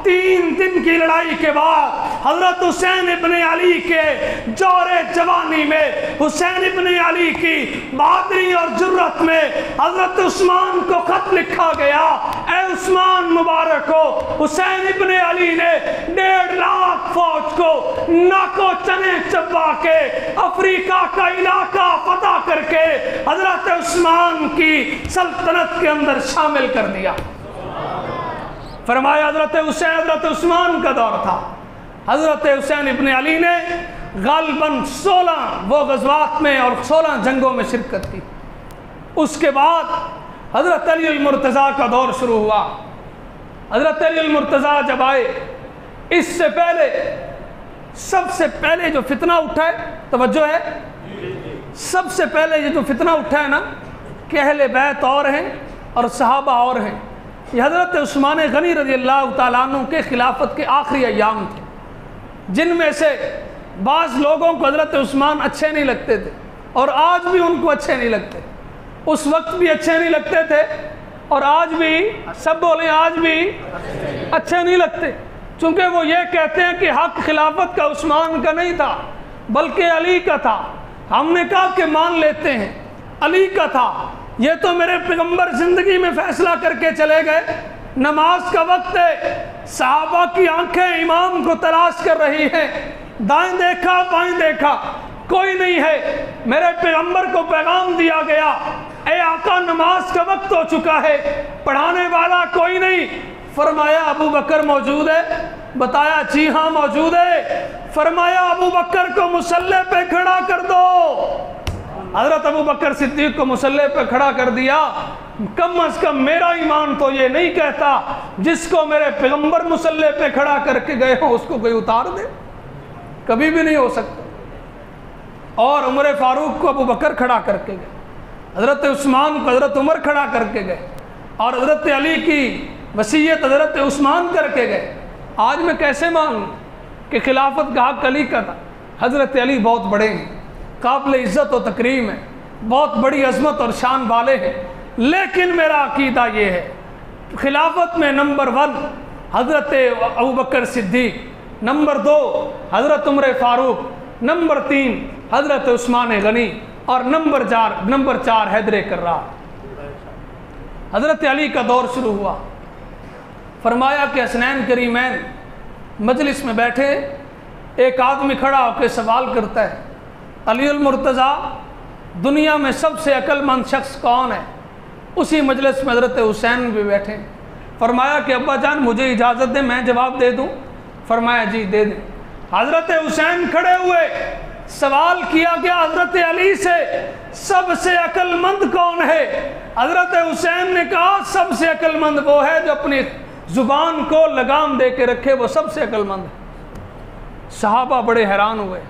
3 دن کی لڑائی کے بعد حضرت حسین ابن علی کے جور جوانی میں، حسین ابن علی کی بہادری اور جرت میں حضرت عثمان کو خط لکھا گیا، اے عثمان مبارک ہو، حسین ابن علی نے 1.5 لاکھ فوج کو ناکو چنے چبا کے افریقہ کا علاقہ فتح کر کے حضرت عثمان کی سلطنت کے اندر شامل کر دیا۔ فرمایا حضرت عثمان کا دور تھا۔ حضرت حسین ابن علی نے غالباً 16 وہ غزوات میں اور 16 جنگوں میں شرکت کی۔ اس کے بعد حضرت علی المرتضیٰ کا دور شروع ہوا۔ حضرت علی المرتضیٰ جب آئے، اس سے پہلے سب سے پہلے جو فتنہ اٹھا ہے، توجہ ہے، سب سے پہلے یہ جو فتنہ اٹھا ہے نا کہ اہل بیت اور ہیں اور صحابہ اور ہیں، یہ حضرت عثمان غنی رضی اللہ تعالیٰ عنہ کے خلافت کے آخری ایام تھے، جن میں سے بعض لوگوں کو حضرت عثمان اچھے نہیں لگتے تھے اور آج بھی ان کو اچھے نہیں لگتے۔ اس وقت بھی اچھے نہیں لگتے تھے اور آج بھی، سب بولیں، آج بھی اچھے نہیں لگتے، چونکہ وہ یہ کہتے ہیں کہ حق خلافت کا عثمان کا نہیں تھا بلکہ علی کا تھا۔ ہم نے کہا کہ مان لیتے ہیں علی کا تھا، یہ تو میرے پیغمبر زندگی میں فیصلہ کر کے چلے گئے۔ نماز کا وقت ہے، صحابہ کی آنکھیں امام کو تلاش کر رہی ہیں، دائیں دیکھا بائیں دیکھا، کوئی نہیں ہے۔ میرے پیغمبر کو پیغام دیا گیا، اے آقا نماز کا وقت ہو چکا ہے، پڑھانے والا کوئی نہیں۔ فرمایا ابو بکر موجود ہے؟ بتایا جی ہاں موجود ہے۔ فرمایا ابو بکر کو مصلی پہ کھڑا کر دو۔ حضرت ابو بکر صدیق کو مصلی پہ کھڑا کر دیا۔ کم از کم میرا ایمان تو یہ نہیں کہتا جس کو میرے پیغمبر مصلی پہ کھڑا کر کے گئے ہوں اس کو کوئی اتار دے، کبھی بھی نہیں ہو سکتا۔ اور عمر فاروق کو ابو بکر کھڑا کر کے گئے، حضرت عثمان کو حضرت عمر کھڑا کر کے گئے، اور حضرت علی کی وصیت حضرت عثمان کر کے گئے۔ آج میں کیسے مانوں کہ خلافت کا حق علی کا تھا؟ حضرت علی بہت بڑے ہیں، قابل عزت و تکریم ہے، بہت بڑی عظمت اور شان والے ہیں، لیکن میرا عقیدہ یہ ہے خلافت میں نمبر 1 حضرت ابو بکر صدیق، نمبر 2 حضرت عمر فاروق، نمبر 3 حضرت عثمان غنی، اور نمبر 4 حیدر کرار۔ حضرت علی کا دور شروع ہوا۔ فرمایا کہ حسنین کریمین مجلس میں بیٹھے، ایک آدمی کھڑا ہو کے سوال کرتا ہے، علی المرتضیٰ دنیا میں سب سے عقل مند شخص کون ہے؟ اسی مجلس میں حضرت حسین بھی بیٹھے۔ فرمایا کہ ابا جان مجھے اجازت دیں میں جواب دے دوں؟ فرمایا جی دے دیں۔ حضرت حسین کھڑے ہوئے، سوال کیا گیا حضرت علی سے سب سے عقل مند کون ہے؟ حضرت حسین نے کہا سب سے عقل مند وہ ہے جو اپنی زبان کو لگام دے کے رکھے، وہ سب سے عقل مند ہے۔ صحابہ بڑے حیران ہوئے،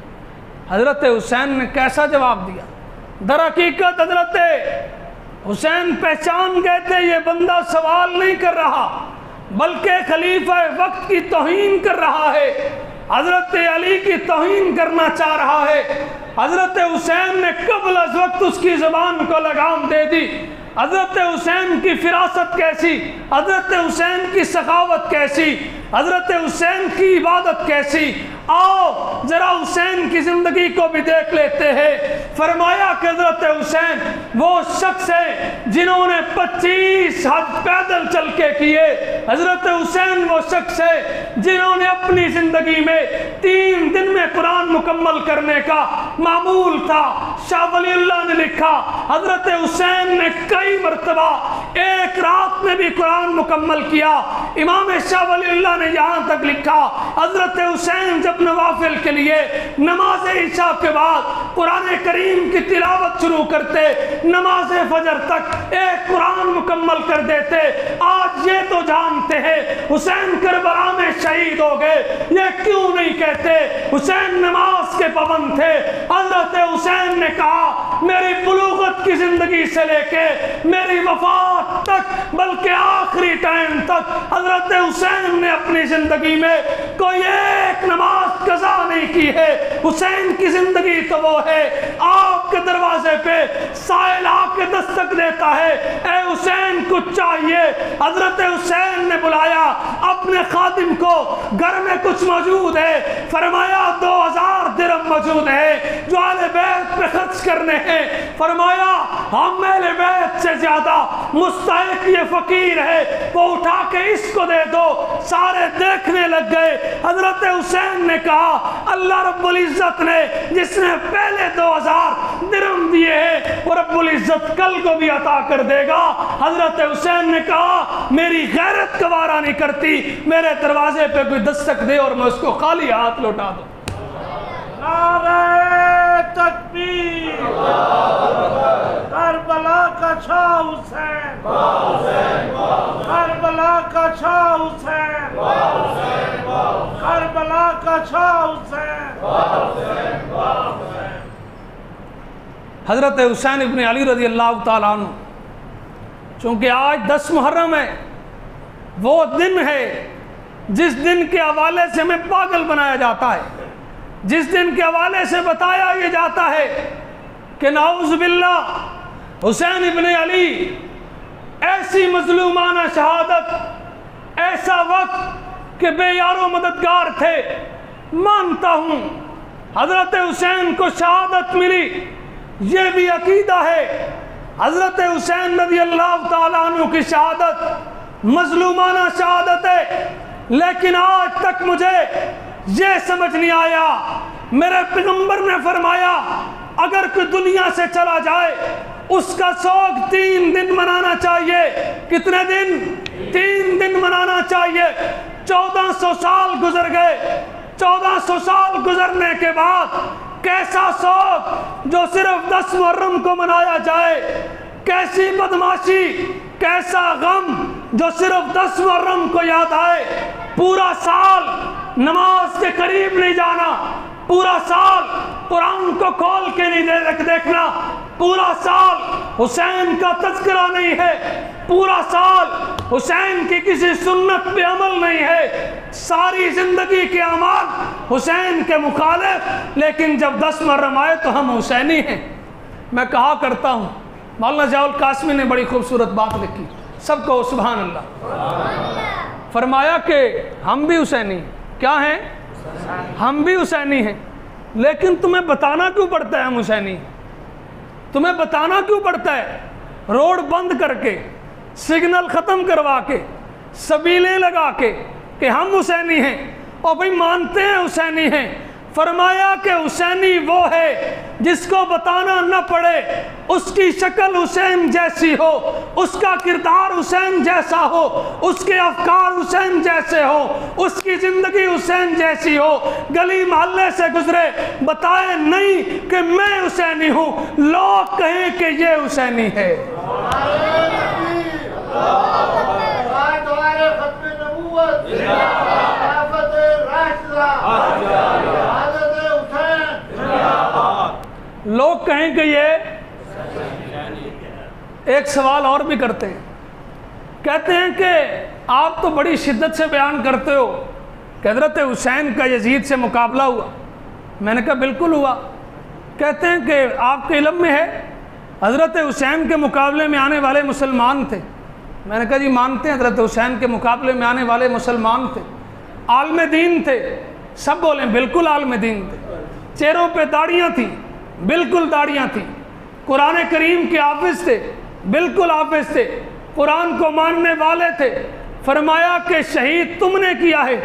حضرت حسین نے کیسا جواب دیا؟ در حقیقت حضرت حسین پہچان گئے تھے یہ بندہ سوال نہیں کر رہا بلکہ خلیفہ وقت کی توہین کر رہا ہے، حضرت علی کی توہین کرنا چاہ رہا ہے۔ حضرت حسین نے قبل از وقت اس کی زبان کو لگام دے دی۔ حضرت حسین کی فراست کیسی، حضرت حسین کی سخاوت کیسی، حضرت حسین کی عبادت کیسی۔ آؤ ذرا حسین کی زندگی کو بھی دیکھ لیتے ہیں۔ فرمایا کہ حضرت حسین وہ شخص ہے جنہوں نے 25 حج پیدل چل کے کیے۔ حضرت حسین وہ شخص ہے جنہوں نے اپنی زندگی میں 3 دن میں قرآن مکمل کرنے کا معمول تھا۔ شاہ ولی اللہ نے لکھا حضرت حسین نے کئی مرتبہ ایک رات میں بھی قرآن مکمل کیا۔ امام شاہ ولی اللہ نے یہاں تک لکھا حضرت حسین جب نوافل کے لیے نماز عشاء کے بعد قرآن کریم کی تلاوت شروع کرتے، نماز فجر تک ایک قرآن مکمل کر دیتے۔ آج یہ تو جانتے ہیں حسین کربلا میں شہید ہو گئے، یہ کیوں نہیں کہتے حسین نماز کے پابند تھے؟ حضرت حسین نے کہا میری بلوغت کی زندگی سے لے کے میری وفات تک بلکہ آخری ٹائم تک حضرت حسین نے اپنی زندگی میں کوئی ایک نماز قضا نہیں کی ہے۔ حسین کی زندگی تو وہ ہے آپ کے دروازے پہ سائل آ کے دستک دیتا ہے، اے حسین کچھ چاہیے؟ حضرت حسین نے بلایا اپنے خادم کو، گھر میں کچھ موجود ہے؟ فرمایا 2000 درہم موجود ہے جو اہل بیت پہ خرچ کرنے ہیں۔ فرمایا ہم اہل بیت سے زیادہ مستحق یہ فقیر ہے، وہ اٹھا کے اس کو دے دو۔ سارے دیکھنے لگ گئے۔ حضرت حسین نے کہا اللہ رب العزت نے جس نے پہلے 2000 درہم دیے ہیں وہ رب العزت کل کو بھی عطا کر دے گا۔ حضرت حسین نے کہا میری غیرت گوارا نہیں کرتی، میرے دروازے پہ کوئی دستک دے اور میں اس کو خالی ہاتھ لوٹا دوں۔ نعرہ تکبیر، کربلا کا شاہ حسین، کربلا کا شاہ حسین، کربلا کا شاہ حسین۔ حضرت حسین ابن علی رضی اللہ تعالیٰ عنہ، چونکہ آج 10 محرم ہے، وہ دن ہے جس دن کے حوالے سے ہمیں پاگل بنایا جاتا ہے، جس دن کے حوالے سے بتایا یہ جاتا ہے کہ نعوذ باللہ حسین ابن علی ایسی مظلومانہ شہادت، ایسا وقت کہ بے یار و مددگار تھے۔ مانتا ہوں حضرت حسین کو شہادت ملی، یہ بھی عقیدہ ہے حضرت حسین رضی اللہ تعالیٰ عنہ کی شہادت مظلومانہ شہادت ہے، لیکن آج تک مجھے یہ سمجھ نہیں آیا۔ میرے پیغمبر نے فرمایا اگر کوئی دنیا سے چلا جائے اس کا سوگ 3 دن منانا چاہیے۔ کتنے دن؟ 3 دن منانا چاہیے۔ 1400 سال گزر گئے، 1400 سال گزرنے کے بعد کیسا سوگ جو صرف 10 محرم کو منایا جائے، کیسی بدماشی، کیسا غم جو صرف 10 محرم کو یاد آئے۔ پورا سال نماز کے قریب نہیں جانا، پورا سال قرآن کو کھول کے نہیں دیکھنا، پورا سال حسین کا تذکرہ نہیں ہے، پورا سال حسین کی کسی سنت پہ عمل نہیں ہے، ساری زندگی کے اعمال حسین کے مخالف، لیکن جب 10 محرم آئے تو ہم حسینی ہیں۔ میں کہا کرتا ہوں مولانا ضیاء القاسمی نے بڑی خوبصورت بات لکھی، سب کو سبحان اللہ۔ فرمایا کہ ہم بھی حسینی ہیں۔ کیا ہیں؟ ہم بھی حسینی ہیں، لیکن تمہیں بتانا کیوں پڑتا ہے ہم حسینی ہیں؟ تمہیں بتانا کیوں پڑتا ہے؟ روڈ بند کر کے، سگنل ختم کروا کے، سبیلیں لگا کے کہ ہم حسینی ہیں اور بھئی مانتے ہیں حسینی ہیں۔ فرمایا کہ حسینی وہ ہے جس کو بتانا نہ پڑے اس کی شکل حسین جیسی ہو، اس کا کردار حسین جیسا ہو، اس کے افکار حسین جیسے ہو، اس کی زندگی حسین جیسی ہو، گلی محلے سے گزرے بتائے نہیں کہ میں حسینی ہوں، لوگ کہیں کہ یہ حسینی ہے۔ لوگ کہیں کہ یہ ایک سوال اور بھی کرتے ہیں، کہتے ہیں کہ آپ تو بڑی شدت سے بیان کرتے ہو کہ حضرت حسین کا یزید سے مقابلہ ہوا۔ میں نے کہا بالکل ہوا۔ کہتے ہیں کہ آپ کے علم میں ہے حضرت حسین کے مقابلے میں آنے والے مسلمان تھے؟ میں نے کہا جی مانتے ہیں حضرت حسین کے مقابلے میں آنے والے مسلمان تھے، عالم دین تھے۔ سب بولیں بالکل عالم دین تھے، چہروں پہ داڑیاں تھیں، بالکل داڑیاں تھیں، قرآن کریم کے حافظ تھے، بالکل حافظ تھے، قرآن کو ماننے والے تھے۔ فرمایا کہ شہید تم نے کیا ہے،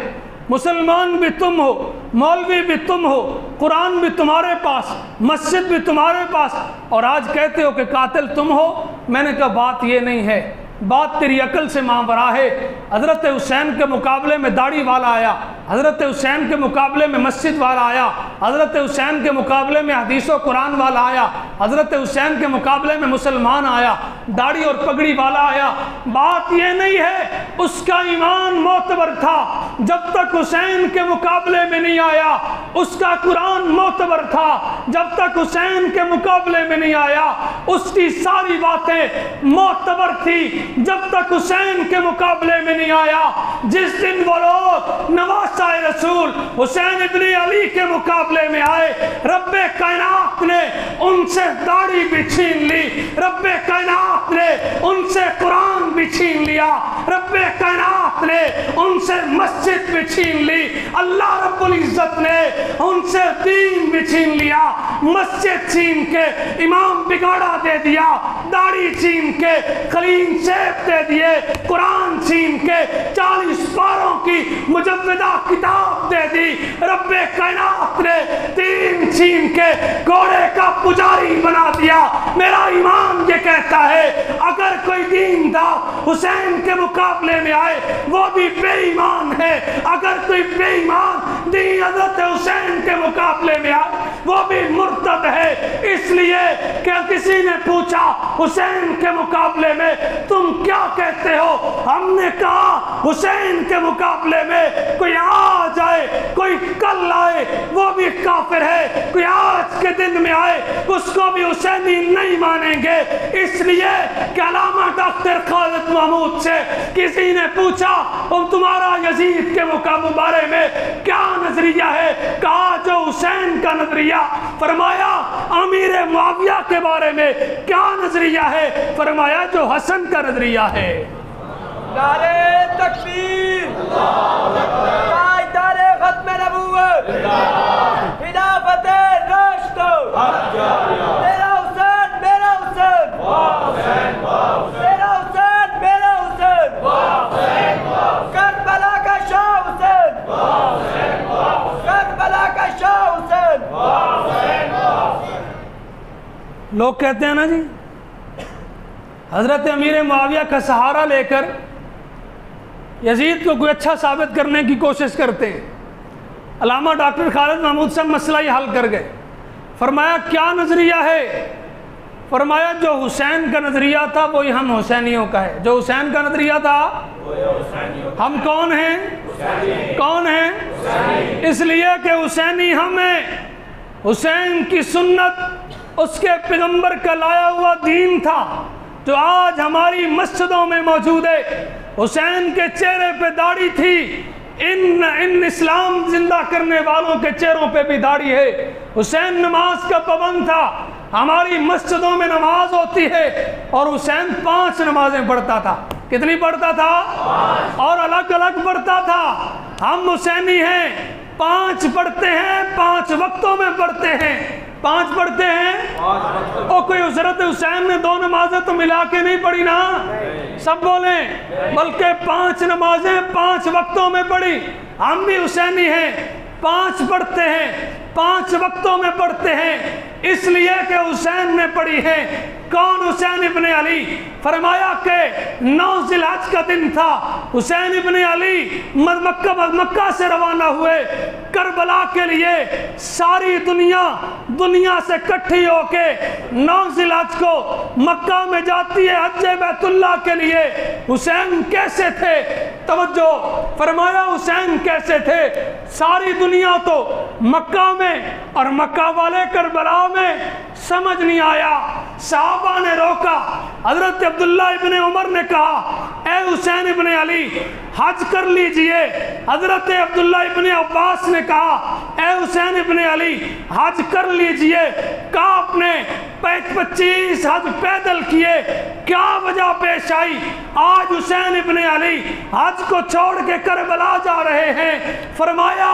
مسلمان بھی تم ہو، مولوی بھی تم ہو، قرآن بھی تمہارے پاس، مسجد بھی تمہارے پاس، اور آج کہتے ہو کہ قاتل تم ہو۔ میں نے کہا بات یہ نہیں ہے، بات تیری عقل سے ماورا ہے۔ حضرت حسین کے مقابلے میں داڑھی والا آیا، حضرت حسین کے مقابلے میں مسجد والا آیا، حضرت حسین کے مقابلے میں حدیث و قرآن والا آیا، حضرت حسین کے مقابلے میں مسلمان آیا، داڑھی اور پگڑی والا آیا۔ بات یہ نہیں ہے، اس کا ایمان معتبر تھا جب تک حسین کے مقابلے میں نہیں آیا، اس کا قرآن معتبر تھا جب تک حسین کے مقابلے میں نہیں آیا، اس کی ساری باتیں معتبر تھی جب تک حسین کے مقابلے میں نہیں آیا۔ جس دن وہ لوگ نواسہ رسول حسین ابن علی کے مقابلے میں آئے، رب کائنات نے ان سے داڑھی بھی چھین لی، رب کائنات نے ان سے قرآن بھی چھین لیا، رب کائنات نے ان سے مسجد بھی چھین لی، اللہ رب العزت نے ان سے دین بھی چھین لیا۔ مسجد چھین کے امام بگاڑا دے دیا، داڑھی چھین کے خلین شیف دے دیے، قرآن چھین کے 40 پاروں کی مجودہ کتاب دے دی، رب کائنات نے دین چھین کے گھوڑے کا پجاری بنا دیا۔ میرا ایمان یہ کہتا ہے اگر کوئی دیندار حسین کے مقابلے میں آئے وہ بھی بے ایمان ہے، اگر کوئی بے ایمان دین حضرت حسین کے مقابلے میں آئے وہ بھی مرتد ہے۔ اس لیے کہ کسی نے پوچھا حسین کے مقابلے میں تم کیا کہتے ہو، ہم نے کہا حسین کے مقابلے میں کوئی آ جائے کوئی کل آئے وہ بھی کافر ہے، کوئی آج کے دن میں آئے اس کو بھی حسینی نہیں مانیں گے۔ اس لیے کہ علامہ ڈاکٹر خالد محمود سے کسی نے پوچھا تمہارا یزید کے بارے میں کیا نظریہ ہے، کہا جو حسین کا نظریہ، فرمایا امیر معاویہ کے بارے میں کیا نظریہ ہے، فرمایا جو حسن کا نظریہ ہے۔ نعرہ تکبیر، پائیدار ختم نبوت، خلافت راشد، میرا حسین میرا حسین، میرا حسین میرا حسین، کربلا کا شاہ حسین، کربلا کا شاہ حسین۔ لوگ کہتے ہیں نا جی حضرت امیر معاویہ کا سہارا لے کر یزید کو کوئی اچھا ثابت کرنے کی کوشش کرتے ہیں۔ علامہ ڈاکٹر خالد محمود صاحب مسئلہ ہی حل کر گئے، فرمایا کیا نظریہ ہے، فرمایا جو حسین کا نظریہ تھا وہی ہم حسینیوں کا ہے، جو حسین کا نظریہ تھا ہم کون ہیں، کون ہیں، اس لیے کہ حسینی ہم ہیں۔ حسین کی سنت اس کے پیغمبر کا لایا ہوا دین تھا جو آج ہماری مسجدوں میں موجود ہے۔ حسین کے چہرے پہ داڑھی تھی، ان اسلام زندہ کرنے والوں کے چہروں پہ بھی داڑھی ہے۔ حسین نماز کا پابند تھا، ہماری مسجدوں میں نماز ہوتی ہے، اور حسین 5 نمازیں پڑھتا تھا۔ کتنی پڑھتا تھا؟ اور الگ الگ پڑھتا تھا۔ ہم حسینی ہیں، 5 پڑھتے ہیں، 5 وقتوں میں پڑھتے ہیں، 5 پڑھتے ہیں۔ اور کوئی حضرت حسین نے 2 نمازیں تو ملا کے نہیں پڑھی نا، سب بولیں، بلکہ 5 نمازیں 5 وقتوں میں پڑھی۔ ہم بھی حسینی ہیں، 5 پڑھتے ہیں، 5 وقتوں میں پڑھتے ہیں اس لیے کہ حسین نے پڑھی ہے۔ کون حسین ابن علی؟ فرمایا کہ 9 ذی الحج کا دن تھا، حسین ابن علی مکہ سے روانہ ہوئے کربلا کے لیے۔ ساری دنیا سے کٹھی ہو کے 9 ذی الحج کو مکہ میں جاتی ہے حج بیت اللہ کے لیے۔ حسین کیسے تھے؟ توجہ فرمایا حسین کیسے تھے؟ ساری دنیا تو مکہ میں اور مکہ والے کربلا میں سمجھ نہیں آیا۔ صحابہ نے روکا، حضرت عبداللہ ابن عمر نے کہا اے حسین ابن علی حج کر لیجئے۔ حضرت عبداللہ ابن عباس نے کہا اے حسین ابن علی حج کر لیجئے۔ کہا اپنے 25 حج پیدل کیے، کیا وجہ پیش آئی؟ آج حسین ابن علی حج کو چھوڑ کے کربلا جا رہے ہیں۔ فرمایا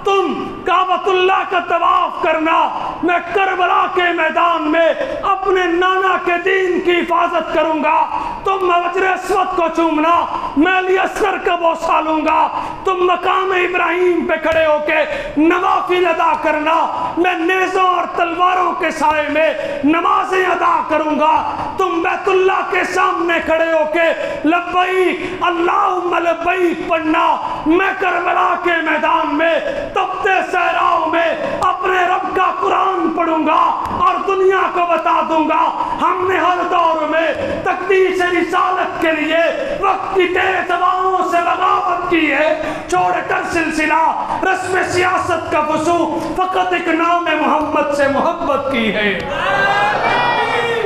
تم کعبۃ اللہ کا طواف کرنا، میں کربلا کے میدان میں اپنے نانا کے دین کی حفاظت کروں گا۔ تم حجر اسود کو چومنا، میں علی اصغر کا بوسہ لوں گا۔ تم مقام ابراہیم پہ کھڑے ہو کے نوافل ادا کرنا، میں نیزوں اور تلواروں کے سائے میں نمازیں ادا کروں گا۔ تم بیت اللہ کے سامنے کھڑے ہو کے لبیک اللہم لبیک پڑھنا، میں کربلا کے میدان میں تپتے صحراؤں میں اپنے رب کا قرآن پڑھوں گا اور دنیا کو بتا دوں گا ہم نے ہر دور میں تقدیس رسالت کے لیے وقت کی تیز ہواؤں سے بغاوت کی ہے۔ چھوڑ کر سلسلہ رسم سیاست کا فسوق، فقط ایک نام محمد سے محبت کی ہے۔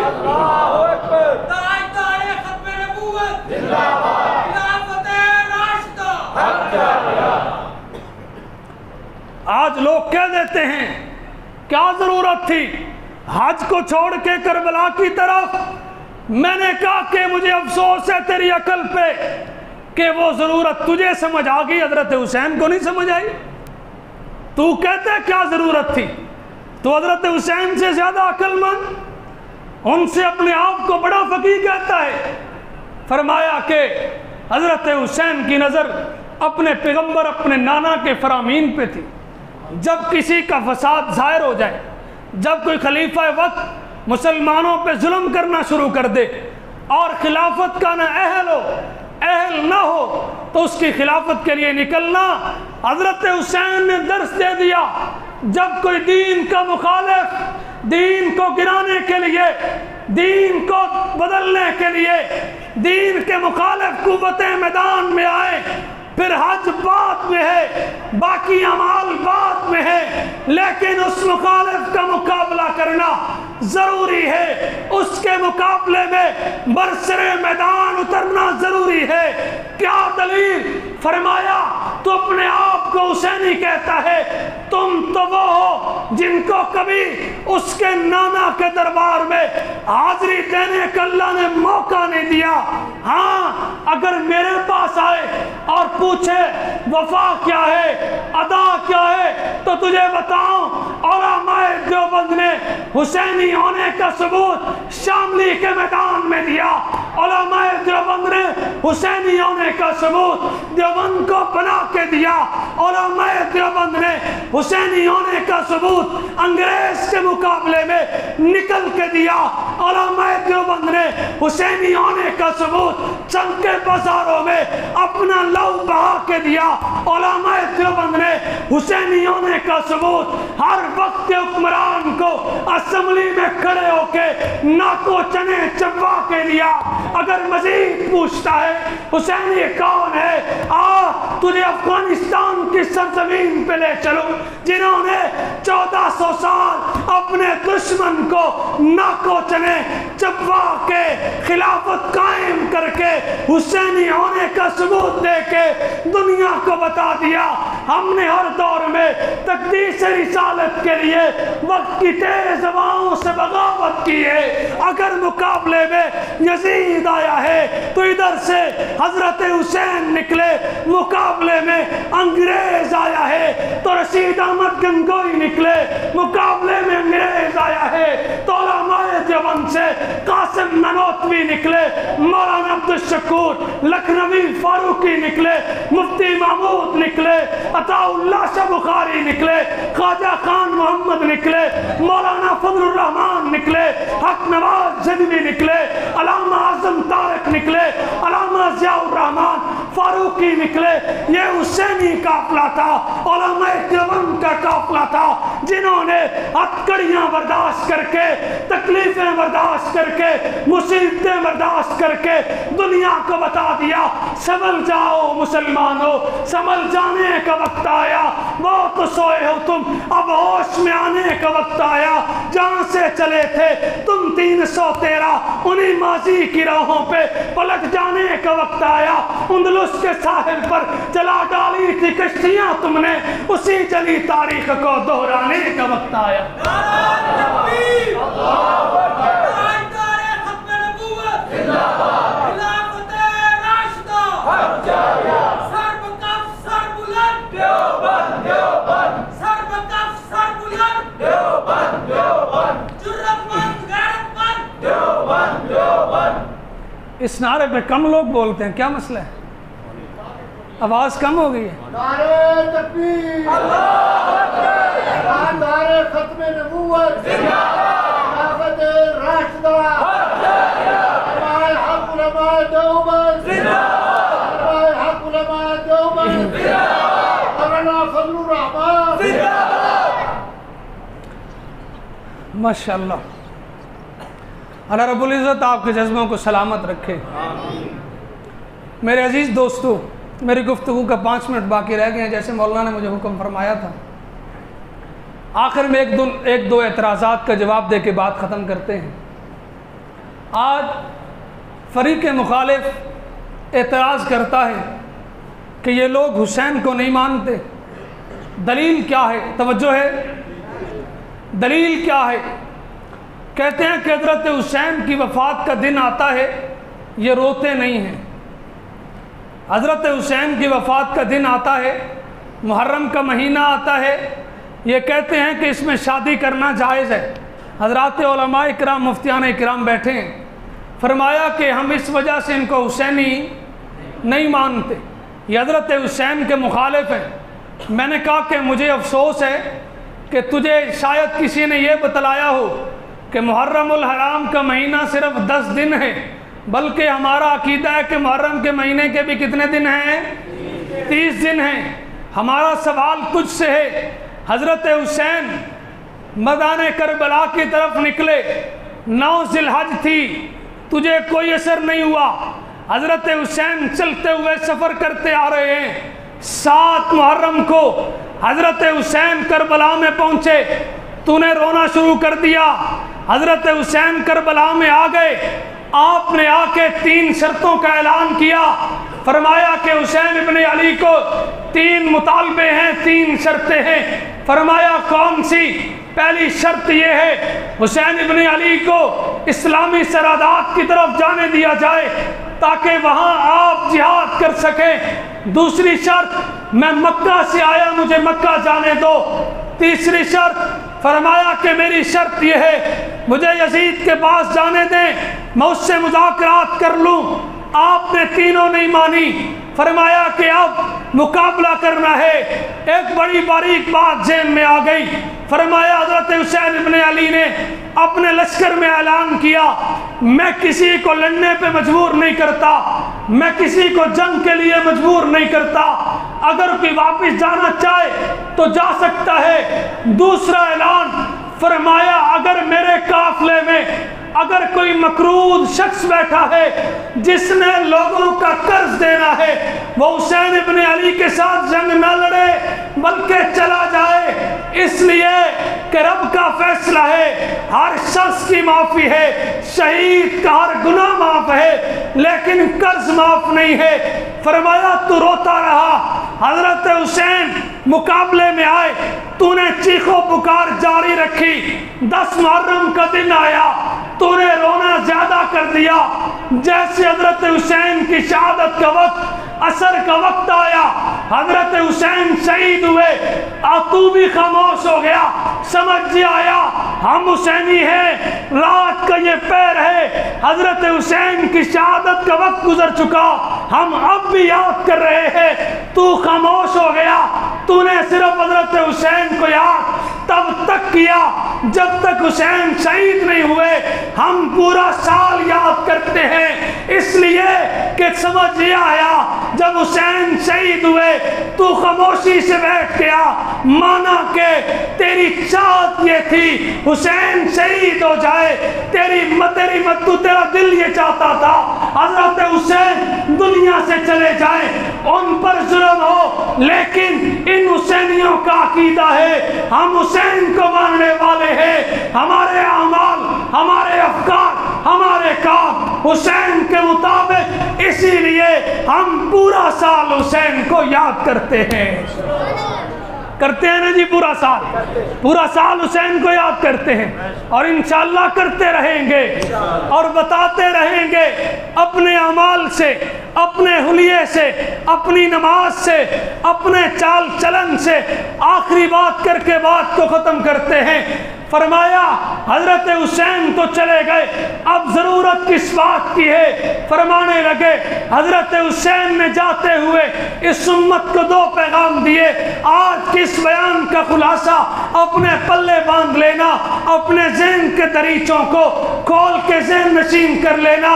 اللہ اکبر، ختم نبوت زندہ باد، خلافت راشدہ۔ آج لوگ کہہ دیتے ہیں کیا ضرورت تھی حج کو چھوڑ کے کربلا کی طرف؟ میں نے کہا کہ مجھے افسوس ہے تیری عقل پہ کہ وہ ضرورت تجھے سمجھ آ گئی، حضرت حسین کو نہیں سمجھ آئی۔ تو کہتے کیا ضرورت تھی؟ تو حضرت حسین سے زیادہ عقل مند، ان سے اپنے آپ کو بڑا فقیہ کہتا ہے۔ فرمایا کہ حضرت حسین کی نظر اپنے پیغمبر اپنے نانا کے فرامین پہ تھی۔ جب کسی کا فساد ظاہر ہو جائے، جب کوئی خلیفہ وقت مسلمانوں پہ ظلم کرنا شروع کر دے اور خلافت کا نہ اہل نہ ہو تو اس کی خلافت کے لیے نکلنا، حضرت حسین نے درس دے دیا۔ جب کوئی دین کا مخالف، دین کو گرانے کے لیے، دین کو بدلنے کے لیے، دین کے مخالف قوتیں میدان میں آئے، پھر حج بات میں ہے، باقی اعمال بات میں ہے، لیکن اس مخالف کا مقابلہ کرنا ضروری ہے، اس کے مقابلے میں برسر میدان اترنا ضروری ہے۔ کیا دلیل؟ فرمایا تو اپنے آپ کو حسینی کہتا ہے، تم تو وہ ہو جن کو کبھی اس کے نانا کے دربار میں حاضری دینے کا اللہ نے موقع نہیں دیا۔ ہاں اگر میرے پاس آئے اور پوچھے وفا کیا ہے، ادا کیا ہے، تو تجھے بتاؤں علماء دیوبند نے حسینی ہونے کا ثبوت شاملی کے میدان میں دیا۔ علماء دیوبند نے حسینی ہونے کا ثبوت دیوبند کو بنا کے دیا۔ علماء دیوبند نے حسینی ہونے کا ثبوت انگریز کے مقابلے میں نکل کے دیا۔ علماء دیوبند نے حسینی ہونے کا ثبوت چنگ کے بازاروں میں اپنا لہو بہا کے دیا۔ علماء دیوبند نے حسینی ہونے کا ثبوت ہر وقت کے حکمران کو اسمبلی میں کھڑے ہو کے ناکو چنے چبا کے دیا۔ اگر مزید پوچھتا ہے حسینی کون ہے، تجھے افغانستان کی سرزمین پہ لے چلوں جنہوں نے 1400 سال اپنے دشمن کو ناکو چنے چبا کے خلافت قائم کر کے حسینی ہونے کا ثبوت دے کے دنیا کو بتا دیا ہم نے ہر دور میں تقدیس رسالت کے لیے وقت کی تیز ہواؤں سے بغاوت کی ہے۔ اگر مقابلے میں یزید آیا ہے تو ادھر سے حضرت حسین نکلے، مقابلے میں انگریز آیا ہے تو رشید احمد گنگوئی نکلے، مقابلے میں انگریز آیا ہے تو علماء دیوبند سے قاسم نانوتوی نکلے، مولانا عبد الشکور لکھنوی فاروقی نکلے، مفتی محمود نکلے، عطا اللہ شاہ بخاری نکلے، خواجہ خان محمد نکلے، مولانا فضل الرحمان نکلے، حق نواز جدوی نکلے، علامہ اعظم طارق نکلے، علامہ ضیاء الرحمان فاروقی نکلے۔ یہ حسینی قافلہ تھا، علماء دیوبند کا قافلہ تھا، جنہوں نے ہتھکڑیاں برداشت کر کے، تکلیفیں برداشت کر کے، مصیبتیں برداشت کر کے دنیا کو بتا دیا سنبھل جاؤ مسلمانوں، سنبھل جانے کا وقت آیا، وہ تو سوئے ہو تم، اب ہوش میں آنے کا وقت آیا، جہاں سے چلے تھے تم 313 انہی ماضی کی راہوں پہ پلٹ جانے کا وقت آیا، اندلس کے ساحل پر چلا ڈالی تھی کشتیاں تم نے، اسی چلی تاریخ کو دہرانے کا وقت آیا۔ اس نعرے پہ کم لوگ بولتے ہیں، کیا مسئلہ ہے؟ آواز کم ہو گئی ہے۔ نعرہ تکبیر، اللہ اکبر، نعرہ ختم نبوت، خلافت راشدہ، علماء حق علماء دیوبند، علماء حق علماء دیوبند، مولانا فضل الرحمان۔ ماشاءاللہ، اللہ رب العزت آپ کے جذبوں کو سلامت رکھے۔ میرے عزیز دوستو، میری گفتگو کا 5 منٹ باقی رہ گئے ہیں، جیسے مولانا نے مجھے حکم فرمایا تھا۔ آخر میں ایک دو اعتراضات کا جواب دے کے بات ختم کرتے ہیں۔ آج فریق مخالف اعتراض کرتا ہے کہ یہ لوگ حسین کو نہیں مانتے، دلیل کیا ہے؟ توجہ ہے، دلیل کیا ہے؟ کہتے ہیں کہ حضرت حسین کی وفات کا دن آتا ہے، یہ روتے نہیں ہیں۔ حضرت حسین کی وفات کا دن آتا ہے، محرم کا مہینہ آتا ہے، یہ کہتے ہیں کہ اس میں شادی کرنا جائز ہے۔ حضرات علماء اکرام، مفتیان اکرام بیٹھے ہیں، فرمایا کہ ہم اس وجہ سے ان کو حسینی نہیں مانتے، یہ حضرت حسین کے مخالف ہیں۔ میں نے کہا کہ مجھے افسوس ہے کہ تجھے شاید کسی نے یہ بتلایا ہو کہ محرم الحرام کا مہینہ صرف 10 دن ہے، بلکہ ہمارا عقیدہ ہے کہ محرم کے مہینے کے بھی کتنے دن ہیں؟ 30 دن ہیں۔ ہمارا سوال تجھ سے ہے، حضرت حسین میدان کربلا کی طرف نکلے، 9 ذی الحج تھی، تجھے کوئی اثر نہیں ہوا۔ حضرت حسین چلتے ہوئے سفر کرتے آ رہے ہیں، 7 محرم کو حضرت حسین کربلا میں پہنچے، تو نے رونا شروع کر دیا۔ حضرت حسین کربلا میں آ گئے، آپ نے آ کے 3 شرطوں کا اعلان کیا، فرمایا کہ حسین ابن علی کو 3 مطالبے ہیں، 3 شرطیں ہیں۔ فرمایا کون سی؟ پہلی شرط یہ ہے حسین ابن علی کو اسلامی سرحدات کی طرف جانے دیا جائے تاکہ وہاں آپ جہاد کر سکیں۔ دوسری شرط، میں مکہ سے آیا، مجھے مکہ جانے دو۔ تیسری شرط، فرمایا کہ میری شرط یہ ہے مجھے یزید کے پاس جانے دیں، میں اس سے مذاکرات کر لوں۔ آپ نے تینوں نہیں مانی، فرمایا کہ اب مقابلہ کرنا ہے۔ ایک بڑی باریک بات ذہن میں آ گئی، فرمایا حضرت حسین ابن علی نے اپنے لشکر میں اعلان کیا، میں کسی کو لڑنے پہ مجبور نہیں کرتا، میں کسی کو جنگ کے لیے مجبور نہیں کرتا، اگر کوئی واپس جانا چاہے تو جا سکتا ہے۔ دوسرا اعلان، فرمایا اگر میرے قافلے میں اگر کوئی مقروض شخص بیٹھا ہے جس نے لوگوں کا قرض دینا ہے، وہ حسین ابن علی کے ساتھ جنگ نہ لڑے بلکہ چلا جائے، اس لیے کہ رب کا فیصلہ ہے، ہر شخص کی معافی ہے، شہید کا ہر گناہ معاف ہے لیکن قرض معاف نہیں ہے۔ فرمایا تو روتا رہا، حضرت حسین مقابلے میں آئے، تو نے چیخ و پکار جاری رکھی، 10 محرم کا دن آیا، تو نے رونا زیادہ کر دیا۔ جیسے حضرت حسین کی شہادت کا وقت، عصر کا وقت آیا، حضرت حسین شہید ہوئے اور تو بھی خاموش ہو گیا۔ سمجھ آیا ہم حسینی ہیں، رات کا یہ پیر ہے، حضرت حسین کی شہادت کا وقت گزر چکا، ہم اب بھی یاد کر رہے ہیں۔ تو خاموش ہو گیا، تو نے صرف حضرت حسین کو یاد تب تک کیا جب تک حسین شہید نہیں ہوئے۔ ہم پورا سال یاد کرتے ہیں اس لیے کہ سمجھ یہ آیا جب حسین شہید ہوئے تو خاموشی سے بیٹھ گیا، مانا کہ تیری چاہت یہ تھی حسین شہید ہو جائے، تیرا دل یہ چاہتا تھا حضرت حسین دنیا سے چلے جائیں، ان پر ظلم ہو، لیکن ان حسینیوں کا عقیدہ ہے ہم حسین کو ماننے والے ہیں، ہمارے اعمال، ہمارے افکار، ہمارے کام حسین کے مطابق، اسی لیے ہم پورا سال حسین کو یاد کرتے ہیں نا جی، پورا سال حسین کو یاد کرتے ہیں اور انشاءاللہ کرتے رہیں گے اور بتاتے رہیں گے اپنے اعمال سے، اپنے حلیے سے، اپنی نماز سے، اپنے چال چلن سے۔ آخری بات کر کے بات کو ختم کرتے ہیں۔ فرمایا حضرت حسین تو چلے گئے، اب ضرورت کس بات کی ہے؟ فرمانے لگے حضرت حسین نے جاتے ہوئے اس امت کو 2 پیغام دیے، آج کس بیان کا خلاصہ اپنے پلے باندھ لینا، اپنے ذہن کے دریچوں کو کھول کے ذہن نشین کر لینا،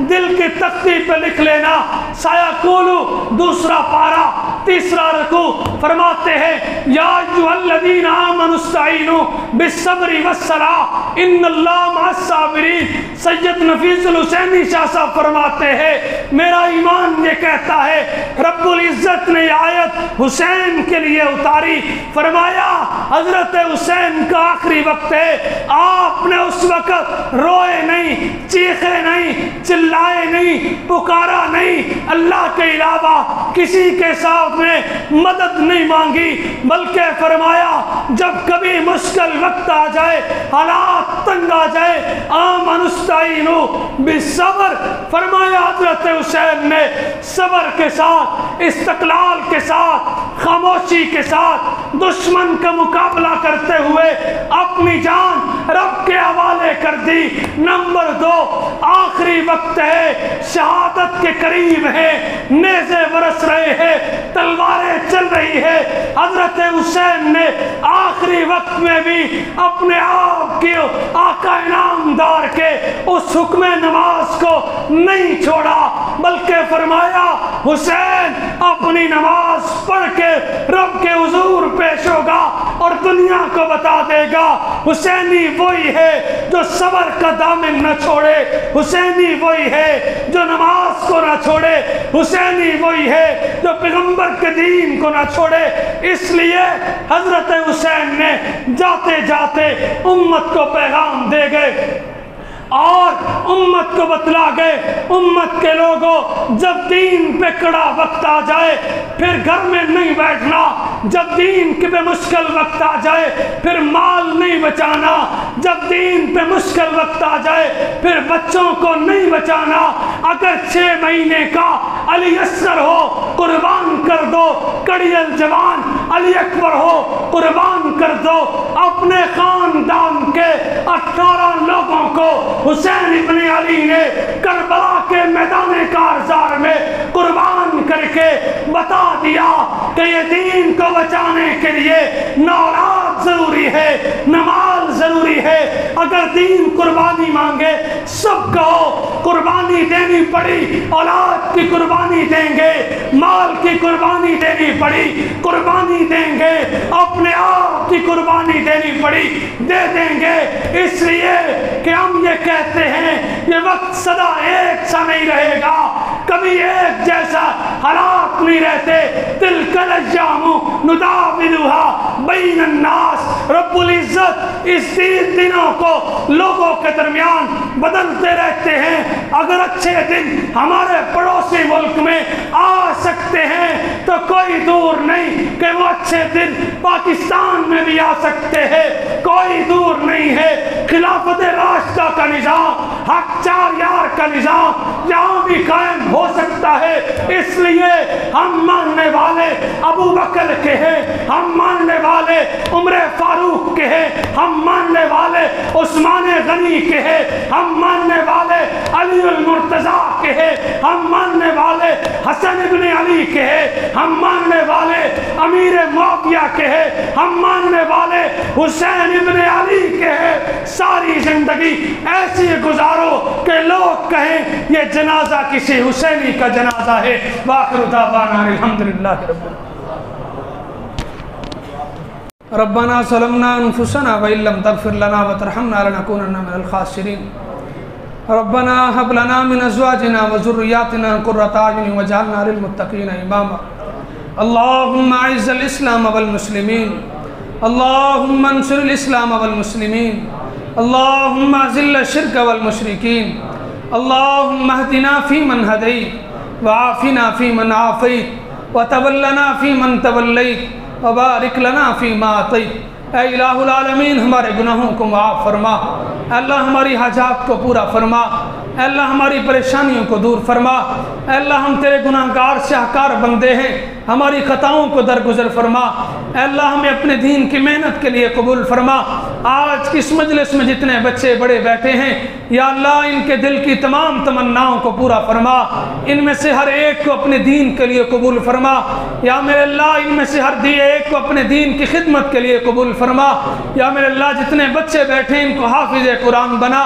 دل کی تختی پہ لکھ لینا۔ سایقولو 2 پارہ 3 رکوع فرماتے ہیں یا ایھا الذین آمنوا استعینوا بالصبر والصلاۃ ان اللہ مع الصابرین۔ سید نفیس الحسینی شاہ صاحب فرماتے ہیں میرا ایمان یہ کہتا ہے رب العزت نے یہ آیت حسین کے لیے اتاری، فرمایا حضرت حسین کا آخری وقت ہے، آپ نے اس وقت روئے نہیں، چیخے نہیں، چلائے نہیں، پکارا نہیں، اللہ کے علاوہ کسی کے ساتھ میں مدد نہیں مانگی، بلکہ فرمایا جب کبھی مشکل وقت آ جائے، حالات تنگ آ جائے، آمنوا استعینوا بالصبر، فرمایا حضرت حسین نے صبر کے ساتھ، استقلال کے ساتھ، خاموشی کے ساتھ دشمن کا مقابلہ کرتے ہوئے اپنی جان رب کے حوالے کر دی۔ نمبر 2، آخری وقت ہے، شہادت کے قریب ہے، نیزے برس رہے ہیں، تلواریں چل رہی ہے، حضرت حسین نے آخری وقت میں بھی اپنے آپ کی آقا انعامدار کے اس حکم نماز کو نہیں چھوڑا، بلکہ فرمایا حسین اپنی نماز پڑھ کے رب کے حضور پیش ہوگا اور دنیا کو بتا دے گا حسینی وہی ہے جو صبر کا دامن نہ چھوڑے، حسینی وہی ہے جو نماز کو نہ چھوڑے، حسینی وہی ہے جو پیغمبر کے دین کو نہ چھوڑے۔ اس لیے حضرت حسین نے جاتے جاتے امت کو پیغام دے گئے اور امت کو بتلا گئے، امت کے لوگوں جب دین پہ کڑا وقت آ جائے پھر گھر میں نہیں بیٹھنا، جب دین پہ مشکل وقت آ جائے پھر مال نہیں بچانا، جب دین پہ مشکل وقت آ جائے پھر بچوں کو نہیں بچانا، اگر 6 مہینے کا علی اصغر ہو قربان کر دو، کڑی الجوان علی اکبر ہو قربان کر دو، اپنے خاندان کے 18 لوگوں کو حسین ابن علی نے کربلا کے میدان کارزار میں قربان کر کے بتا دیا کہ یہ دین کو بچانے کے لیے نہ اولاد ضروری ہے، نہ مال ضروری ہے، اگر دین قربانی مانگے سب کو قربانی دینی پڑی، اولاد کی قربانی دیں گے، مال کی قربانی دینی پڑی، قربانی دیں گے، اپنے آپ کی قربانی دینی پڑی، دے دیں گے، اس لیے کہ ہم یہ کہتے ہیں یہ وقت سدا ایک سا نہیں رہے گا، کبھی ایک جیسا حالات نہیں رہتے، تلک الایام نداولها بین الناس، رب العزت اس دنوں کو لوگوں کے درمیان بدلتے رہتے ہیں، اگر اچھے دن ہمارے پڑوسی ملک میں آ سکتے ہیں تو کوئی دور نہیں کہ وہ اچھے دن پاکستان میں بھی آ سکتے ہیں، کوئی دور نہیں ہے، خلافت راشدہ کا نظام، حق 4 یار کا نظام یہاں بھی قائم ہو سکتا سکتا ہے، اس لیے ہم ماننے والے ابو بکر کے ہیں، ہم ماننے والے عمر فاروق کے ہیں، ہم ماننے والے عثمان غنی کے ہیں، ہم ماننے والے علی المرتضیٰ کے ہیں، ہم ماننے والے حسن ابن علی کے ہیں، ہم ماننے والے امیر معاویہ کے ہیں، ہم ماننے والے حسین ابن علی کے ہیں۔ ساری زندگی ایسی گزارو کہ لوگ کہیں یہ جنازہ کسی حسینی کا جنازہ ہے۔ وآخر دعوانا الحمدللہ رب العالمین۔ ربنا ظلمنا انفسنا وإن لم تغفر لنا وترحمنا لنكونن من الخاسرين ربنا هب لنا من ازواجنا وذرياتنا قرة اعين واجعلنا للمتقين اماما اللهم اعز الاسلام والمسلمين اللهم انصر الاسلام والمسلمين اللهم اذل الشرك والمشركين اللهم اهدنا فيمن هديت وعافنا فيمن عافيت وتولنا فيمن توليت وبارک لنا فیما اعطیت۔ اے الہ العالمین ہمارے گناہوں کو معاف فرما، اے اللہ ہماری حاجات کو پورا فرما، اے اللہ ہماری پریشانیوں کو دور فرما، اے اللہ ہم تیرے گناہگار شاہکار بندے ہیں، ہماری خطاؤں کو درگزر فرما، اے اللہ ہمیں اپنے دین کی محنت کے لیے قبول فرما۔ آج کی اس مجلس میں جتنے بچے بڑے بیٹھے ہیں یا اللہ ان کے دل کی تمام تمناؤں کو پورا فرما، ان میں سے ہر ایک کو اپنے دین کے لیے قبول فرما، یا میرے اللہ ان میں سے ہر ایک کو اپنے دین کی خدمت کے لیے قبول فرما، یا میرے اللہ جتنے بچے بیٹھے ان کو حافظ قرآن بنا،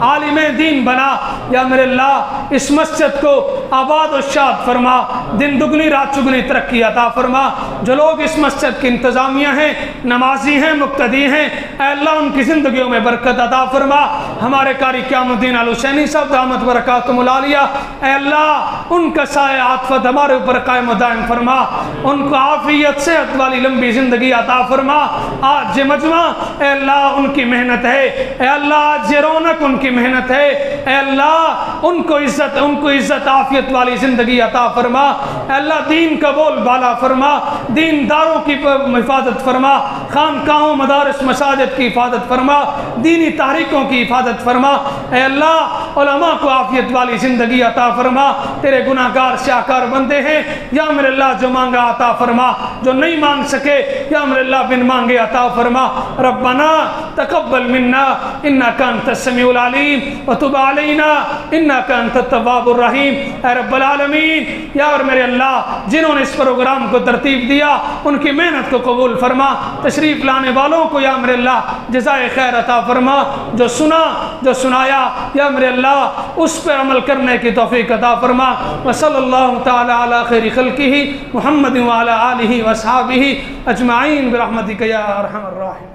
عالم دین بنا، یا میرے اللہ اس مسجد کو آباد و شاد فرما، دن دگنی رات چگنی ترقی عطا فرما۔ جو لوگ اس مسجد کی انتظامیہ ہیں، نمازی ہیں، مقتدی ہیں، اے اللہ ان کی زندگیوں میں برکت عطا فرما۔ ہمارے قاری قیام الدین الحسینی صاحب دامت برکاتہم العالیہ، اے اللہ ان کا سایہ عاطفت ہمارے اوپر قائم و دائم فرما، ان کو عافیت صحت والی لمبی زندگی عطا فرما۔ آج یہ مجمع اے اللہ ان کی محنت ہے، اے اللہ آج یہ رونق ان کی محنت ہے، اے اللہ ان کو عزت عافیت والی زندگی عطا فرما، اے اللہ دین کا بول بالا فرما، دین داروں کی حفاظت فرما، خانقاہوں مدارس مساجد کی حفاظت فرما، دینی تحریکوں کی حفاظت فرما، اے اللہ علماء کو عافیت والی زندگی عطا فرما۔ تیرے گناہگار شاہکار بندے ہیں، یا میرے اللہ جو مانگا عطا فرما، جو نہیں مانگ سکے یا میرے اللہ بن مانگے عطا فرما۔ ربنا تقبل منا انک انت السمیع العلیم وتب علینا انک انت التواب الرحیم۔ اے رب العالمین، یا اور میرے اللہ جنہوں نے اس پروگرام کو ترتیب دیا ان کی محنت کو قبول فرما، تشریف لانے والوں کو یا میرے اللہ جزائے خیر عطا فرما، جو سنا جو سنایا یا میرے اللہ اس پر عمل کرنے کی توفیق عطا فرما۔ وصلی اللہ تعالی علی خیر خلقہ محمد وعلی آلہ وصحابہ اجمعین برحمتک یا ارحم الراحمین۔